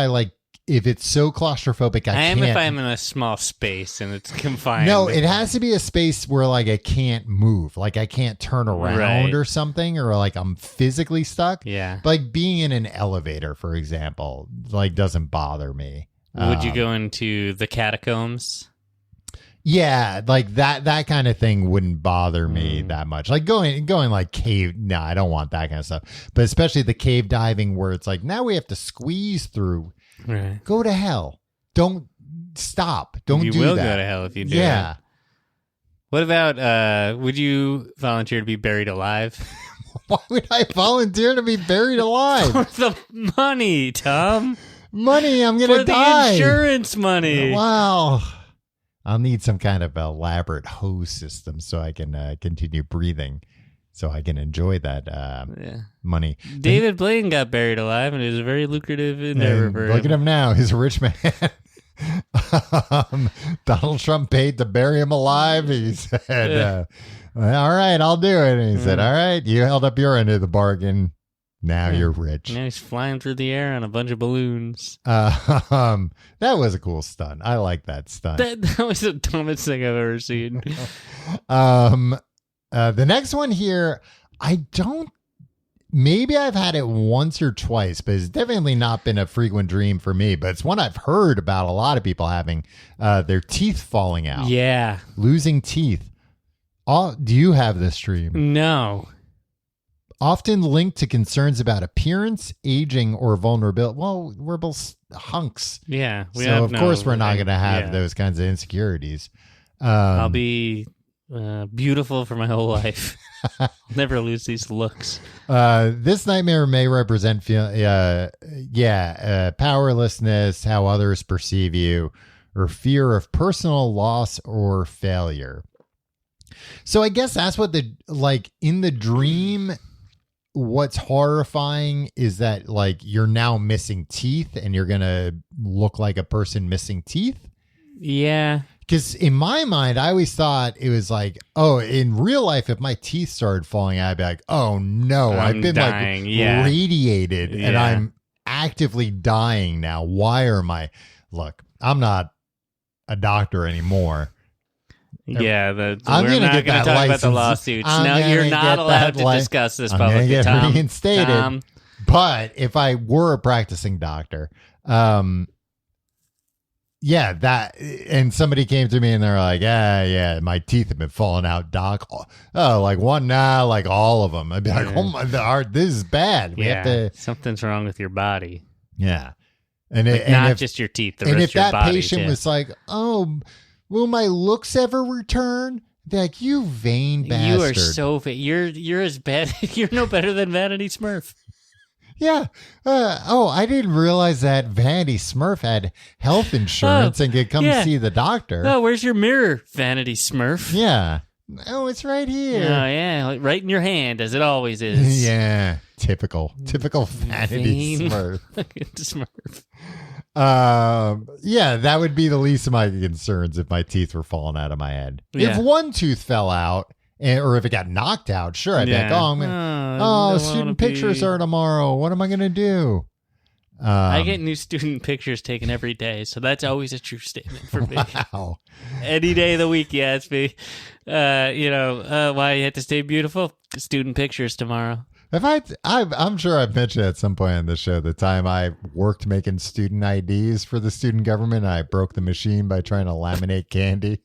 it's so claustrophobic, I can't. If I'm in a small space and it's confined. No, it has to be a space where like I can't move, like I can't turn around or something, or like I'm physically stuck. Yeah. Like being in an elevator, for example, like doesn't bother me. Would you go into the catacombs? Yeah, like that kind of thing wouldn't bother me that much. Like going like cave. No, I don't want that kind of stuff. But especially the cave diving where it's like, now we have to squeeze through. Right. Go to hell. Don't stop. Don't do that. You will go to hell if you do it. What about, would you volunteer to be buried alive? Why would I volunteer to be buried alive? For the money, Tom. Money, I'm going to die. For the insurance money. Wow. I'll need some kind of elaborate hose system so I can continue breathing, so I can enjoy that money. David Blaine got buried alive, and it was a very lucrative endeavor for him. Look at him now. He's a rich man. Donald Trump paid to bury him alive. He said, all right, I'll do it. And he said, all right, you held up your end of the bargain. Now you're rich. Now he's flying through the air on a bunch of balloons. That was a cool stunt. I like that stunt. That was the dumbest thing I've ever seen. The next one here, maybe I've had it once or twice, but it's definitely not been a frequent dream for me. But it's one I've heard about a lot of people having, their teeth falling out. Yeah. Losing teeth. Do you have this dream? No. Often linked to concerns about appearance, aging, or vulnerability. Well, we're both hunks. Yeah. So, of course, we're not going to have those kinds of insecurities. I'll be beautiful for my whole life. I'll never lose these looks. This nightmare may represent powerlessness, how others perceive you, or fear of personal loss or failure. So I guess that's what in the dream, what's horrifying is that like you're now missing teeth and you're going to look like a person missing teeth. Yeah. Because in my mind, I always thought it was like, oh, in real life, if my teeth started falling out, I'd be like, oh, no, I've been dying. Radiated and I'm actively dying now. Why am I? Look, I'm not a doctor anymore. Yeah, I'm we're not going to talk about the lawsuits. No, you're not allowed to discuss this publicly, get Tom. Reinstated. Tom. But if I were a practicing doctor, and somebody came to me and they're like, my teeth have been falling out, doc. Oh, like one now, like all of them. I'd be like, oh my, this is bad. We have to. Something's wrong with your body. Yeah, and not just your teeth. The rest if of your that body patient too. was like, oh, will my looks ever return? I'd be like, you vain bastard. You are so you're as bad. You're no better than Vanity Smurf. Yeah. I didn't realize that Vanity Smurf had health insurance and could come see the doctor. Oh, where's your mirror, Vanity Smurf? Yeah. Oh, it's right here. Oh, yeah. Right in your hand, as it always is. Yeah. Typical Vanity Smurf. Smurf. That would be the least of my concerns if my teeth were falling out of my head. Yeah. If one tooth fell out, or if it got knocked out, sure, I'd be like, student pictures are tomorrow. What am I going to do? I get new student pictures taken every day, so that's always a true statement for me. Wow. Any day of the week, you ask me, why you have to stay beautiful? Student pictures tomorrow. I'm sure I've mentioned at some point on the show the time I worked making student IDs for the student government. I broke the machine by trying to laminate candy.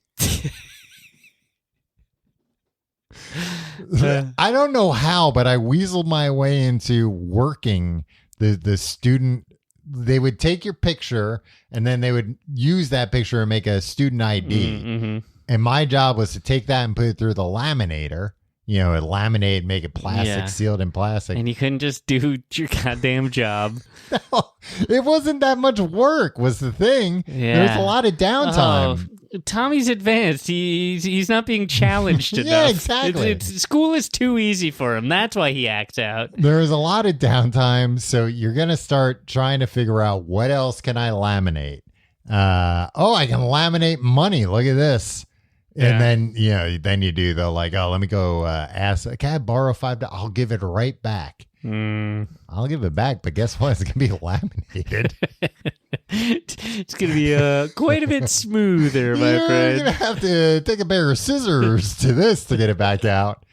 I don't know how, but I weaseled my way into working the student. They would take your picture and then they would use that picture and make a student ID. Mm-hmm. And my job was to take that and put it through the laminator. Laminate, make it plastic, sealed in plastic. And you couldn't just do your goddamn job. No, it wasn't that much work was the thing. Yeah. There's a lot of downtime. Oh, Tommy's advanced. He's not being challenged enough. Yeah, exactly. School is too easy for him. That's why he acts out. There is a lot of downtime, so you're going to start trying to figure out what else can I laminate. I can laminate money. Look at this. And then you do the let me go ask, can I borrow $5? I'll give it right back. I'll give it back, but guess what? It's going to be laminated. It's going to be quite a bit smoother, my friend. You're going to have to take a pair of scissors to this to get it back out.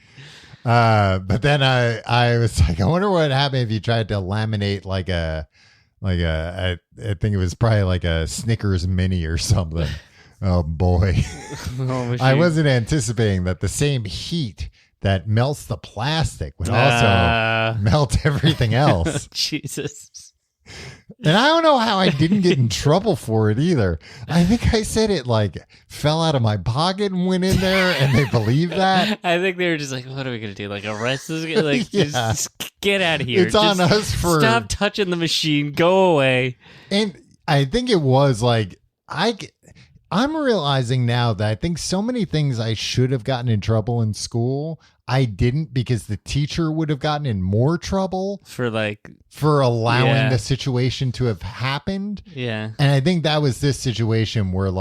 But then I was like, I wonder what happened if you tried to laminate I think it was probably like a Snickers mini or something. Oh boy. I wasn't anticipating that the same heat that melts the plastic would also melt everything else. Jesus. And I don't know how I didn't get in trouble for it either. I think I said it fell out of my pocket and went in there and they believed that. I think they were just like, what are we going to do? Arrest this guy? Just get out of here. It's on us for... Stop touching the machine. Go away. And I think it was I'm realizing now that I think so many things I should have gotten in trouble in school, I didn't because the teacher would have gotten in more trouble for allowing the situation to have happened. Yeah. And I think that was this situation where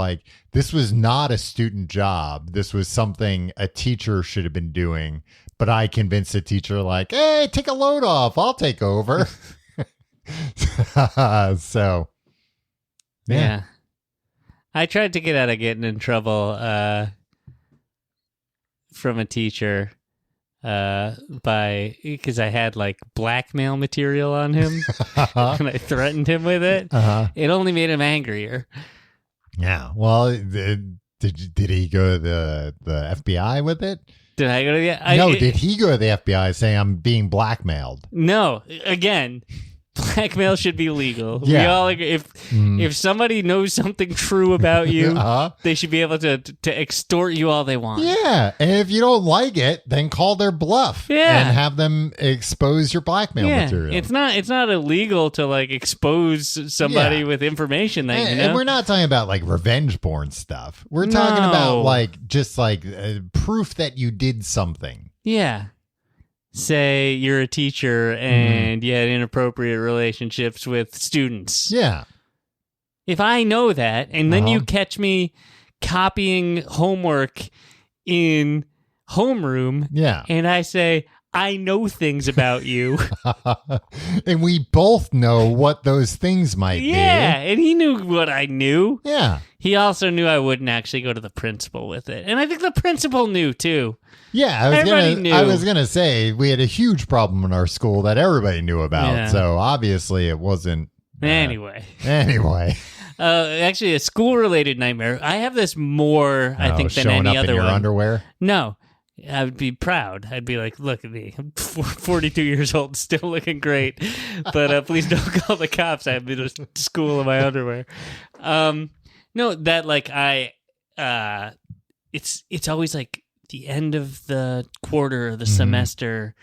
this was not a student job. This was something a teacher should have been doing. But I convinced the teacher hey, take a load off. I'll take over. So, yeah. I tried to get out of getting in trouble from a teacher. because I had like blackmail material on him and I threatened him with it. It only made him angrier. Yeah. Well, did he go to the FBI with it? Did I go to the? No. Did he go to the FBI saying I'm being blackmailed? No. Again, blackmail should be legal. Yeah. We all agree. If somebody knows something true about you, they should be able to extort you all they want. Yeah. And if you don't like it, then call their bluff. Yeah. And have them expose your blackmail material. It's not illegal to like expose somebody with information that you know. And we're not talking about like revenge porn stuff. We're talking about like just like proof that you did something. Yeah. Say you're a teacher and you had inappropriate relationships with students. Yeah. If I know that and then you catch me copying homework in homeroom and I say, I know things about you. And we both know what those things might be. Yeah, and he knew what I knew. Yeah. He also knew I wouldn't actually go to the principal with it. And I think the principal knew too. Yeah, I was gonna say we had a huge problem in our school that everybody knew about. Yeah. So obviously it wasn't. Anyway. Actually, a school-related nightmare. I have this more, I think, than any other one. Showing up in your underwear? No. I would be proud. I'd be like, look at me. I'm 42 years old, still looking great. But please don't call the cops. I've been to school in my underwear. No, that like it's always like the end of the quarter of the semester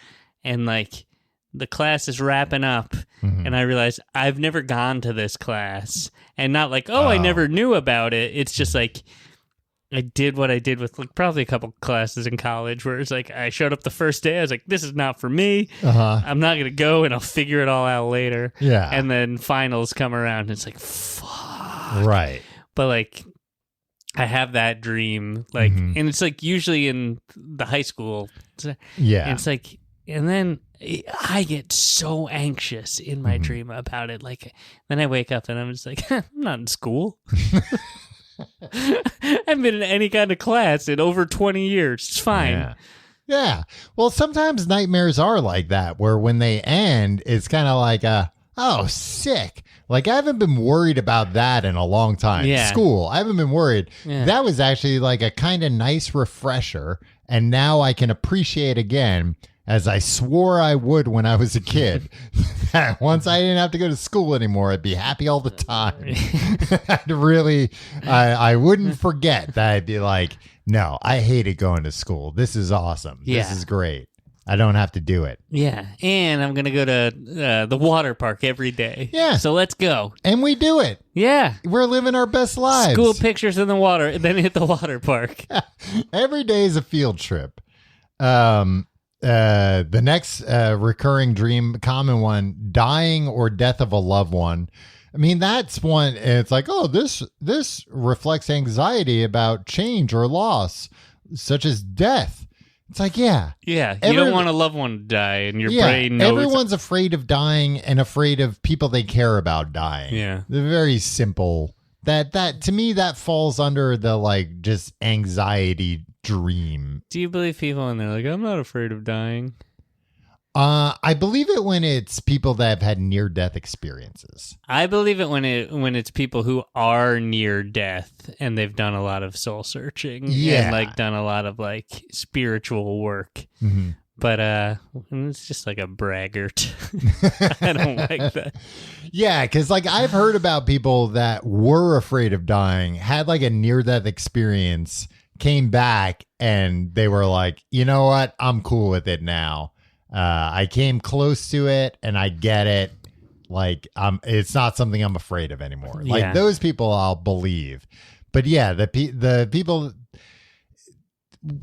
and like the class is wrapping up and I realize I've never gone to this class and not like, I never knew about it. It's just like I did what I did with like probably a couple classes in college where it's like I showed up the first day. I was like, this is not for me. I'm not going to go and I'll figure it all out later. Yeah. And then finals come around and it's like, fuck. Right. But like I have that dream like, and it's like usually in the high school. Yeah. And it's like, and then I get so anxious in my dream about it. Like, then I wake up and I'm just like, I'm not in school. I haven't been in any kind of class in over 20 years. It's fine. Yeah. Well, sometimes nightmares are like that, where when they end, it's kind of like, oh, sick. Like, I haven't been worried about that in a long time. Yeah. School, I haven't been worried. Yeah. That was actually like a kind of nice refresher. And now I can appreciate again, as I swore I would when I was a kid, that once I didn't have to go to school anymore, I'd be happy all the time. I wouldn't forget that. I'd be like, no, I hated going to school. This is awesome. Yeah. This is great. I don't have to do it. Yeah. And I'm going to go to the water park every day. Yeah. So let's go. And we do it. Yeah. We're living our best lives. School pictures in the water and then hit the water park. Every day is a field trip. The next recurring dream, common one, dying or death of a loved one. I mean, that's one. It's like, oh, this reflects anxiety about change or loss, such as death. It's like, yeah. You don't want a loved one to die, and your brain knows. Everyone's afraid of dying and afraid of people they care about dying. Yeah. They're very simple. That to me, that falls under the like just anxiety dream. Do you believe people when they're like, I'm not afraid of dying? I believe it when it's people that have had near-death experiences. I believe it when it's people who are near death and they've done a lot of soul searching and like done a lot of like spiritual work. But it's just like a braggart. I don't like that. Yeah, because like I've heard about people that were afraid of dying, had like a near-death experience, came back, and they were like, you know what? I'm cool with it now. I came close to it and I get it. Like, it's not something I'm afraid of anymore. Like those people I'll believe. But yeah, the people,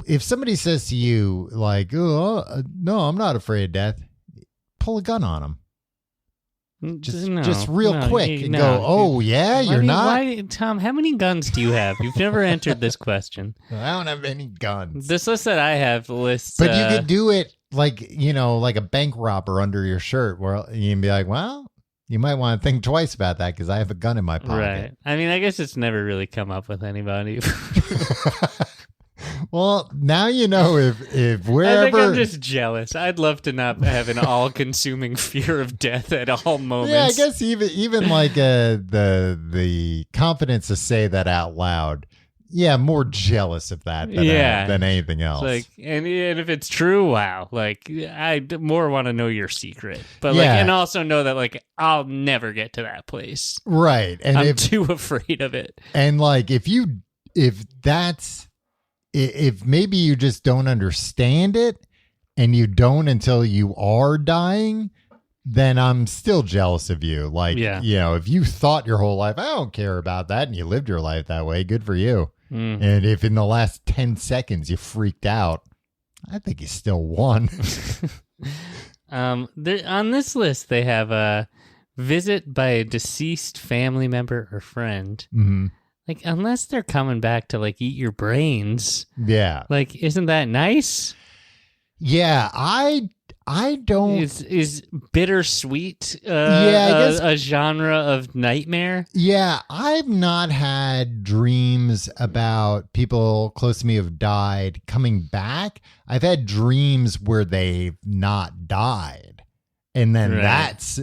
if somebody says to you like, oh, no, I'm not afraid of death, pull a gun on them. Just real quick and go, oh yeah, you're not? Tom, how many guns do you have? You've never answered this question. I don't have any guns. This list that I have lists. But you could do it like, like a bank robber under your shirt where you can be like, well, you might want to think twice about that because I have a gun in my pocket. Right. I mean, I guess it's never really come up with anybody. Well, now you know if I think I'm wherever. just jealous. I'd love to not have an all-consuming fear of death at all moments. Yeah, I guess even like the confidence to say that out loud. Yeah, more jealous of that than anything else. It's like, and if it's true, wow. Like, I more want to know your secret, but like, and also know that like I'll never get to that place. Right, and I'm too afraid of it. And like, if maybe you just don't understand it, and you don't until you are dying, then I'm still jealous of you. Like, if you thought your whole life, I don't care about that, and you lived your life that way, good for you. And if in the last 10 seconds you freaked out, I think you still won. On this list, they have a visit by a deceased family member or friend. Mm-hmm. Like, unless they're coming back to like eat your brains. Yeah. Like, isn't that nice? Yeah, I don't. Is bittersweet I guess a genre of nightmare? Yeah, I've not had dreams about people close to me who've died coming back. I've had dreams where they've not died. And then that's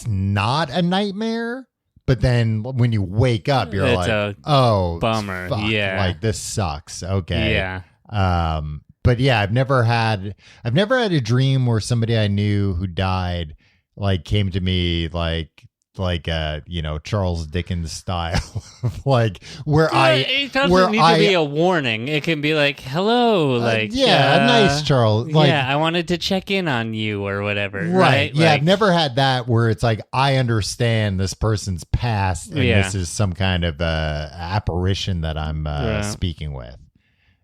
not a nightmare. But then when you wake up, you're oh, bummer. Fuck. Yeah. Like, this sucks. Okay. Yeah. But yeah, I've never had a dream where somebody I knew who died like came to me like Charles Dickens style, like where it doesn't need to be a warning. It can be like, hello, like a nice Charles. Like, I wanted to check in on you or whatever. Right. Yeah, like, I've never had that where it's like I understand this person's past and this is some kind of apparition that I'm speaking with.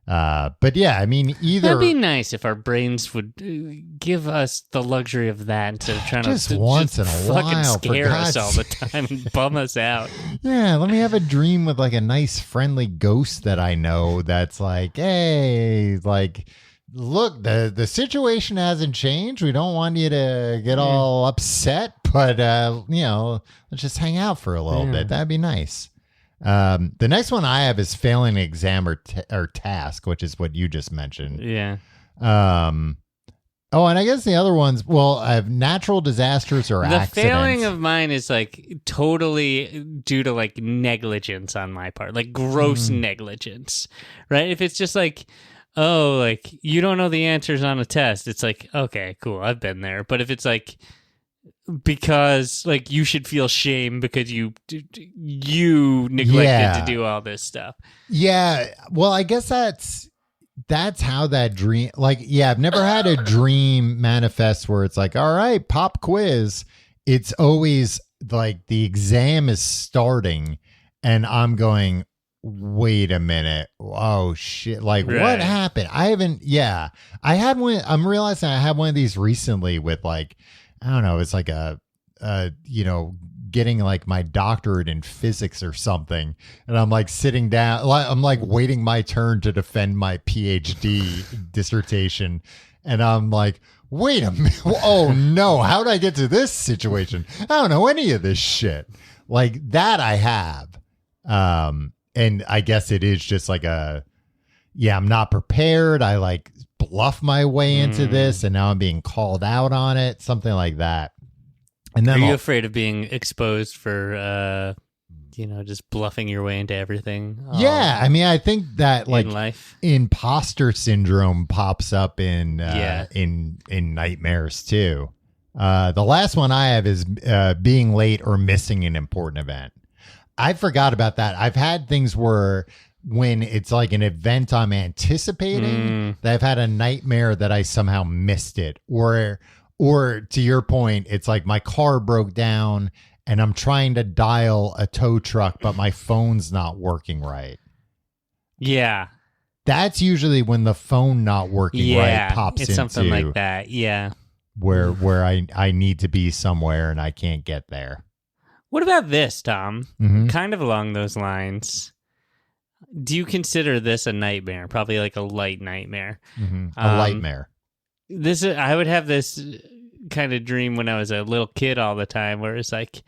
But yeah, I mean, that'd be nice if our brains would give us the luxury of that instead of trying to once in a fucking while, scare us all the time and bum us out. Yeah, let me have a dream with like a nice friendly ghost that I know that's like, hey, like, look, the situation hasn't changed. We don't want you to get all upset, but let's just hang out for a little bit. That'd be nice. The next one I have is failing an exam or task, which is what you just mentioned. Yeah. And I guess the other ones, well, I have natural disasters or accidents. The failing of mine is like totally due to like negligence on my part, like gross negligence, right? If it's just like, oh, like you don't know the answers on a test, it's like, okay, cool, I've been there. But if it's like, because like you should feel shame because you neglected to do all this stuff. Yeah. Well, I guess that's how that dream, like, I've never had a dream manifest where it's like, all right, pop quiz. It's always like the exam is starting and I'm going, wait a minute. Oh shit. Like, what happened? I had one. I'm realizing I had one of these recently with like, I don't know. It's like getting like my doctorate in physics or something. And I'm like sitting down, I'm like waiting my turn to defend my PhD dissertation. And I'm like, wait a minute. Oh no. How did I get to this situation? I don't know any of this shit. Like that I have. And I guess it is just like I'm not prepared. I like bluff my way into this and now I'm being called out on it, something like that. And then are you afraid of being exposed for just bluffing your way into everything? I mean, I think that like in life, imposter syndrome pops up in nightmares too. The last one I have is being late or missing an important event. I forgot about that. I've had things where when it's like an event I'm anticipating, that I've had a nightmare that I somehow missed it. Or to your point, it's like my car broke down and I'm trying to dial a tow truck, but my phone's not working right. Yeah. That's usually when the phone not working right pops into. It's something like that. Yeah. Where I need to be somewhere and I can't get there. What about this, Tom? Mm-hmm. Kind of along those lines. Do you consider this a nightmare? Probably like a light nightmare. Mm-hmm. A nightmare. I would have this kind of dream when I was a little kid all the time where it's like,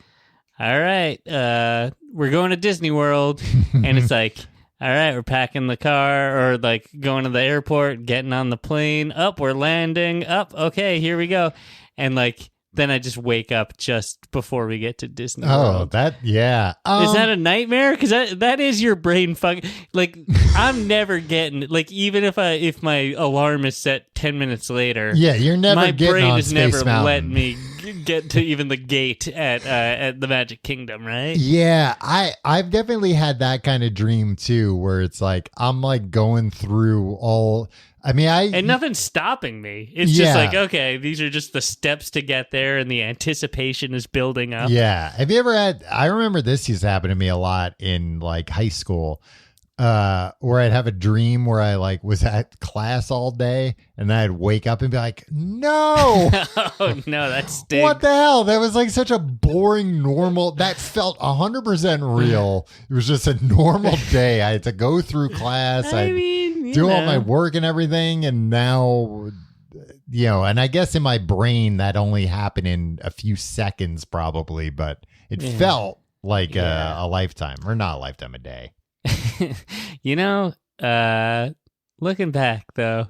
all right, we're going to Disney World. And it's like, all right, we're packing the car, or like going to the airport, getting on the plane. Up, we're landing. Up, okay, here we go. And like then I just wake up just before we get to Disney World. Yeah. Is that a nightmare? Because that is your brain fuck. Like I'm never getting like even if my alarm is set 10 minutes later. Yeah, you're never my getting brain on has Space never Mountain. let me get to even the gate at the Magic Kingdom, right? Yeah, I've definitely had that kind of dream too, where it's like I'm like going through all. I mean, and nothing's stopping me. It's just like, okay, these are just the steps to get there, and the anticipation is building up. Yeah. Have you ever had? I remember this used to happen to me a lot in like high school. Where I'd have a dream where I like was at class all day and then I'd wake up and be like, no, oh no, that stinks. What the hell? That was like such a boring, normal, that felt 100% real. It was just a normal day. I had to go through class. I do all my work and everything. And now, and I guess in my brain that only happened in a few seconds probably, but it felt like a lifetime, or not a lifetime, a day. Looking back though,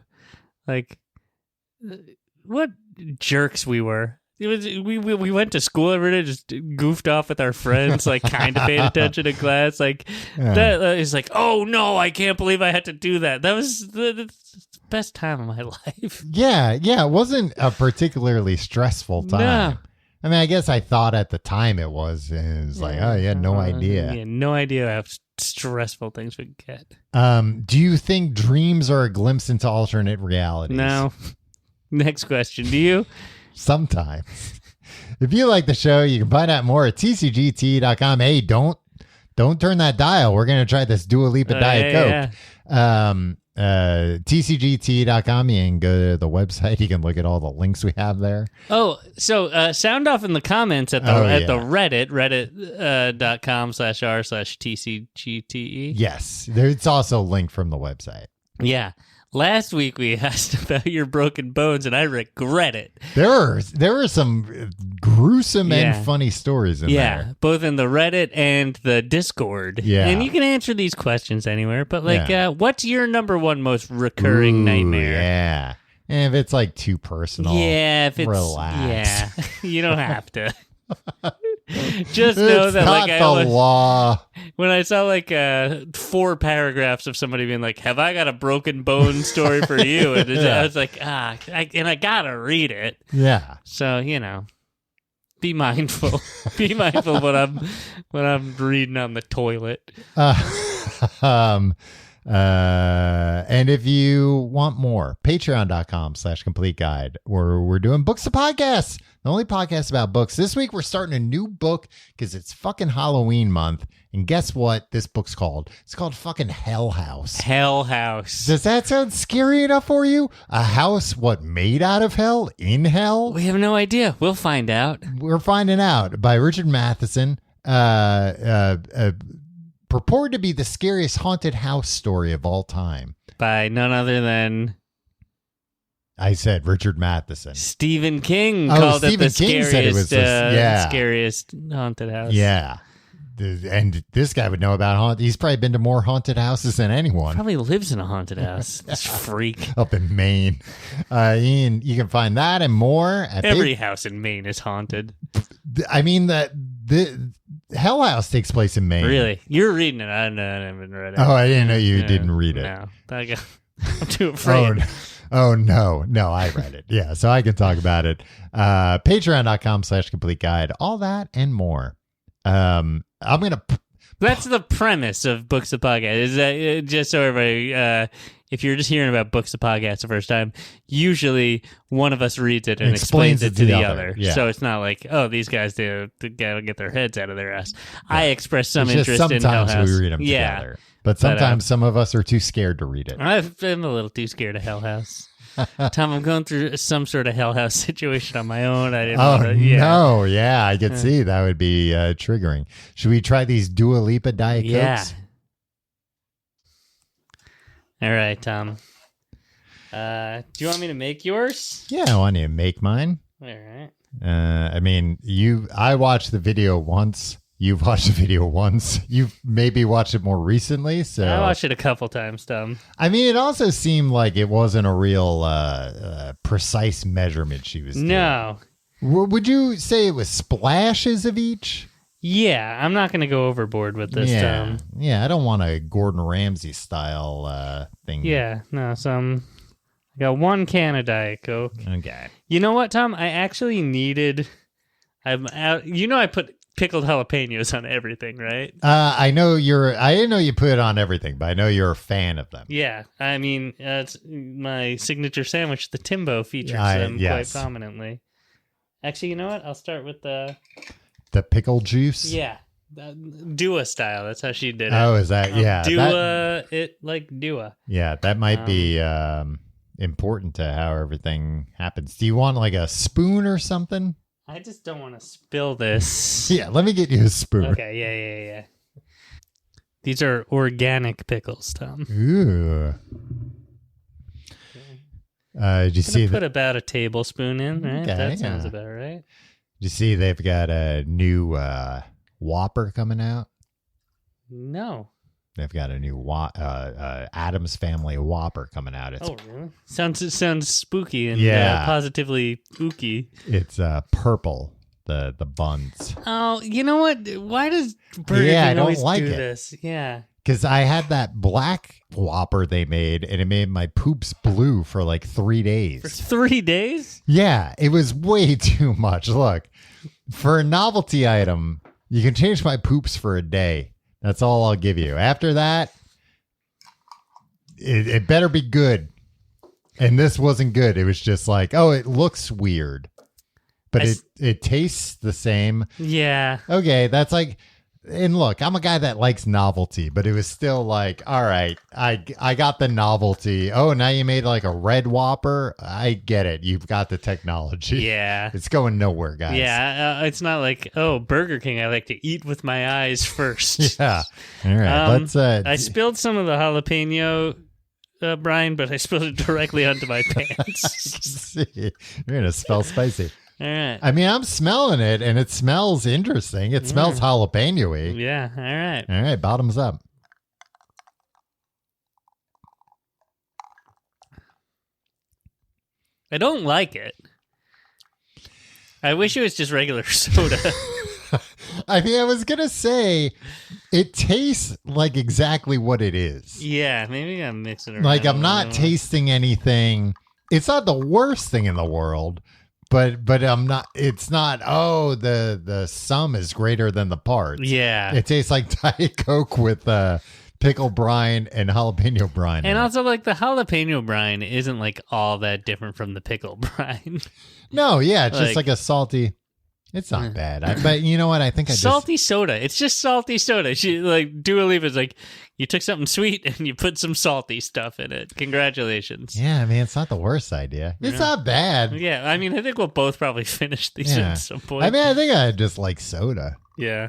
like what jerks we were. It was we went to school every day, just goofed off with our friends, like kind of paid attention to class. Like that is like, oh no, I can't believe I had to do that. That was the best time of my life. Yeah, it wasn't a particularly stressful time. No. I mean, I guess I thought at the time it was. And it was like, oh, you had no idea. Yeah, no idea how stressful things would get. Do you think dreams are a glimpse into alternate realities? No. Next question. Do you? Sometimes. If you like the show, you can find out more at tcgt.com. Hey, don't turn that dial. We're going to try this Dua Lipa Diet Coke. Yeah. tcgt.com. You can go to the website. You can look at all the links we have there. Oh, so sound off in the comments at the Reddit, reddit.com/r/tcgte. Yes, it's also linked from the website. Yeah. Last week we asked about your broken bones, and I regret it. There were some gruesome and funny stories in there. Yeah, both in the Reddit and the Discord. Yeah. And you can answer these questions anywhere, but what's your number one most recurring nightmare? Yeah. And if it's like too personal, if it's relax. Yeah, you don't have to. Just know that, not the law. When I saw like 4 paragraphs of somebody being like, "Have I got a broken bone story for you?" and I was like, I gotta read it. Yeah. So be mindful. Be mindful when I'm reading on the toilet. And if you want more, patreon.com/complete guide, where we're doing Books to Podcasts, the only podcast about books. This week we're starting a new book because it's fucking Halloween month. And guess what this book's called? It's called fucking Hell House. Hell House. Does that sound scary enough for you? A house, made out of hell? In hell? We have no idea. We'll find out. We're finding out. By Richard Matheson. Purported to be the scariest haunted house story of all time. By none other than... I said Richard Matheson. Stephen King called it the scariest, said it was scariest haunted house. Yeah. And this guy would know about he's probably been to more haunted houses than anyone. Probably lives in a haunted house. This freak. Up in Maine. Ian, you can find that and more at every house in Maine is haunted. I mean, the Hell House takes place in Maine. Really? You're reading it. I haven't read it. Oh, I didn't know you didn't read it. No. I'm too afraid. Oh, no, I read it. Yeah, so I can talk about it. Patreon.com/complete guide. All that and more. I'm going to... That's the premise of Books of Podcast. Is that just so everybody, if you're just hearing about Books of Podcast the first time, usually one of us reads it and explains it to the other. Yeah. So it's not like, oh, these guys gotta get their heads out of their ass. Yeah. I express some interest in Hell House. Sometimes we read them together. But sometimes some of us are too scared to read it. I'm a little too scared of Hell House. Tom, I'm going through some sort of Hell House situation on my own. I didn't want to. No, I could see that would be triggering. Should we try these Dua Lipa Diet Cokes? All right, Tom. Do you want me to make yours? Yeah, I want you to make mine. All right. I mean, I watched the video once You've watched the video once. You've maybe watched it more recently. So I watched it a couple times, Tom. I mean, it also seemed like it wasn't a real precise measurement she was doing. No. Would you say it was splashes of each? Yeah, I'm not going to go overboard with this, Tom. Yeah, I don't want a Gordon Ramsay style thing. Yeah, no, I got 1 can of Diet Coke. Okay. You know what, Tom? I actually needed... I put pickled jalapenos on everything, right? I didn't know you put it on everything, but I know you're a fan of them. Yeah, I mean, it's my signature sandwich, the Timbo, features them quite prominently. Actually, you know what? I'll start with the pickle juice. Yeah, Dua style. That's how she did it. Oh, is that Dua. Yeah, that might be important to how everything happens. Do you want like a spoon or something? I just don't want to spill this. Yeah, let me get you a spoon. Okay, yeah. These are organic pickles, Tom. Ooh. Did you see? Put about a tablespoon in, right? Okay, that sounds about right. Did you see they've got a new Whopper coming out? No. They've got a new Addams Family Whopper coming out. Oh, really? Sounds spooky and positively ooky. It's purple, the buns. Oh, you know what? Why does Burger King always do this? Yeah. Because I had that black Whopper they made, and it made my poops blue for like 3 days. For 3 days? Yeah, it was way too much. Look, for a novelty item, you can change my poops for a day. That's all I'll give you. After that, it better be good. And this wasn't good. It was just like, oh, it looks weird. But it tastes the same. Yeah. Okay, that's like... And look, I'm a guy that likes novelty, but it was still like, all right, I got the novelty. Oh, now you made like a red Whopper. I get it. You've got the technology. Yeah. It's going nowhere, guys. Yeah. It's not like, oh, Burger King, I like to eat with my eyes first. Yeah. All right. Let's. I spilled some of the jalapeno brine, but I spilled it directly onto my pants. See, you're going to smell spicy. All right. I mean, I'm smelling it, and it smells interesting. It smells jalapeno-y. Yeah, all right. All right, bottoms up. I don't like it. I wish it was just regular soda. I mean, I was going to say, it tastes like exactly what it is. Yeah, maybe I'm mixing it around. Like, I'm not tasting anything. It's not the worst thing in the world. But I'm not. It's not. Oh, the sum is greater than the parts. Yeah, it tastes like Diet Coke with pickle brine and jalapeno brine. And also, like the jalapeno brine isn't like all that different from the pickle brine. No, yeah, it's just like a salty. It's not bad. But you know what? I think salty soda. It's just salty soda. She like Dua Lipa is like, you took something sweet and you put some salty stuff in it. Congratulations. Yeah, I mean, it's not the worst idea. It's not bad. Yeah, I mean, I think we'll both probably finish these at some point. I mean, I think I just like soda. Yeah.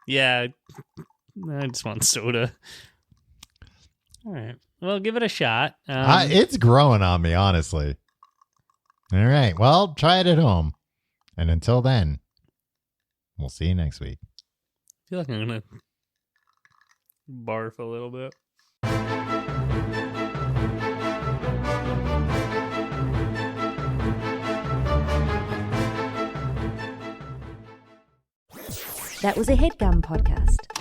I just want soda. All right. Well, give it a shot. It's growing on me, honestly. All right. Well, try it at home. And until then, we'll see you next week. I feel like I'm going to barf a little bit. That was a HeadGum podcast.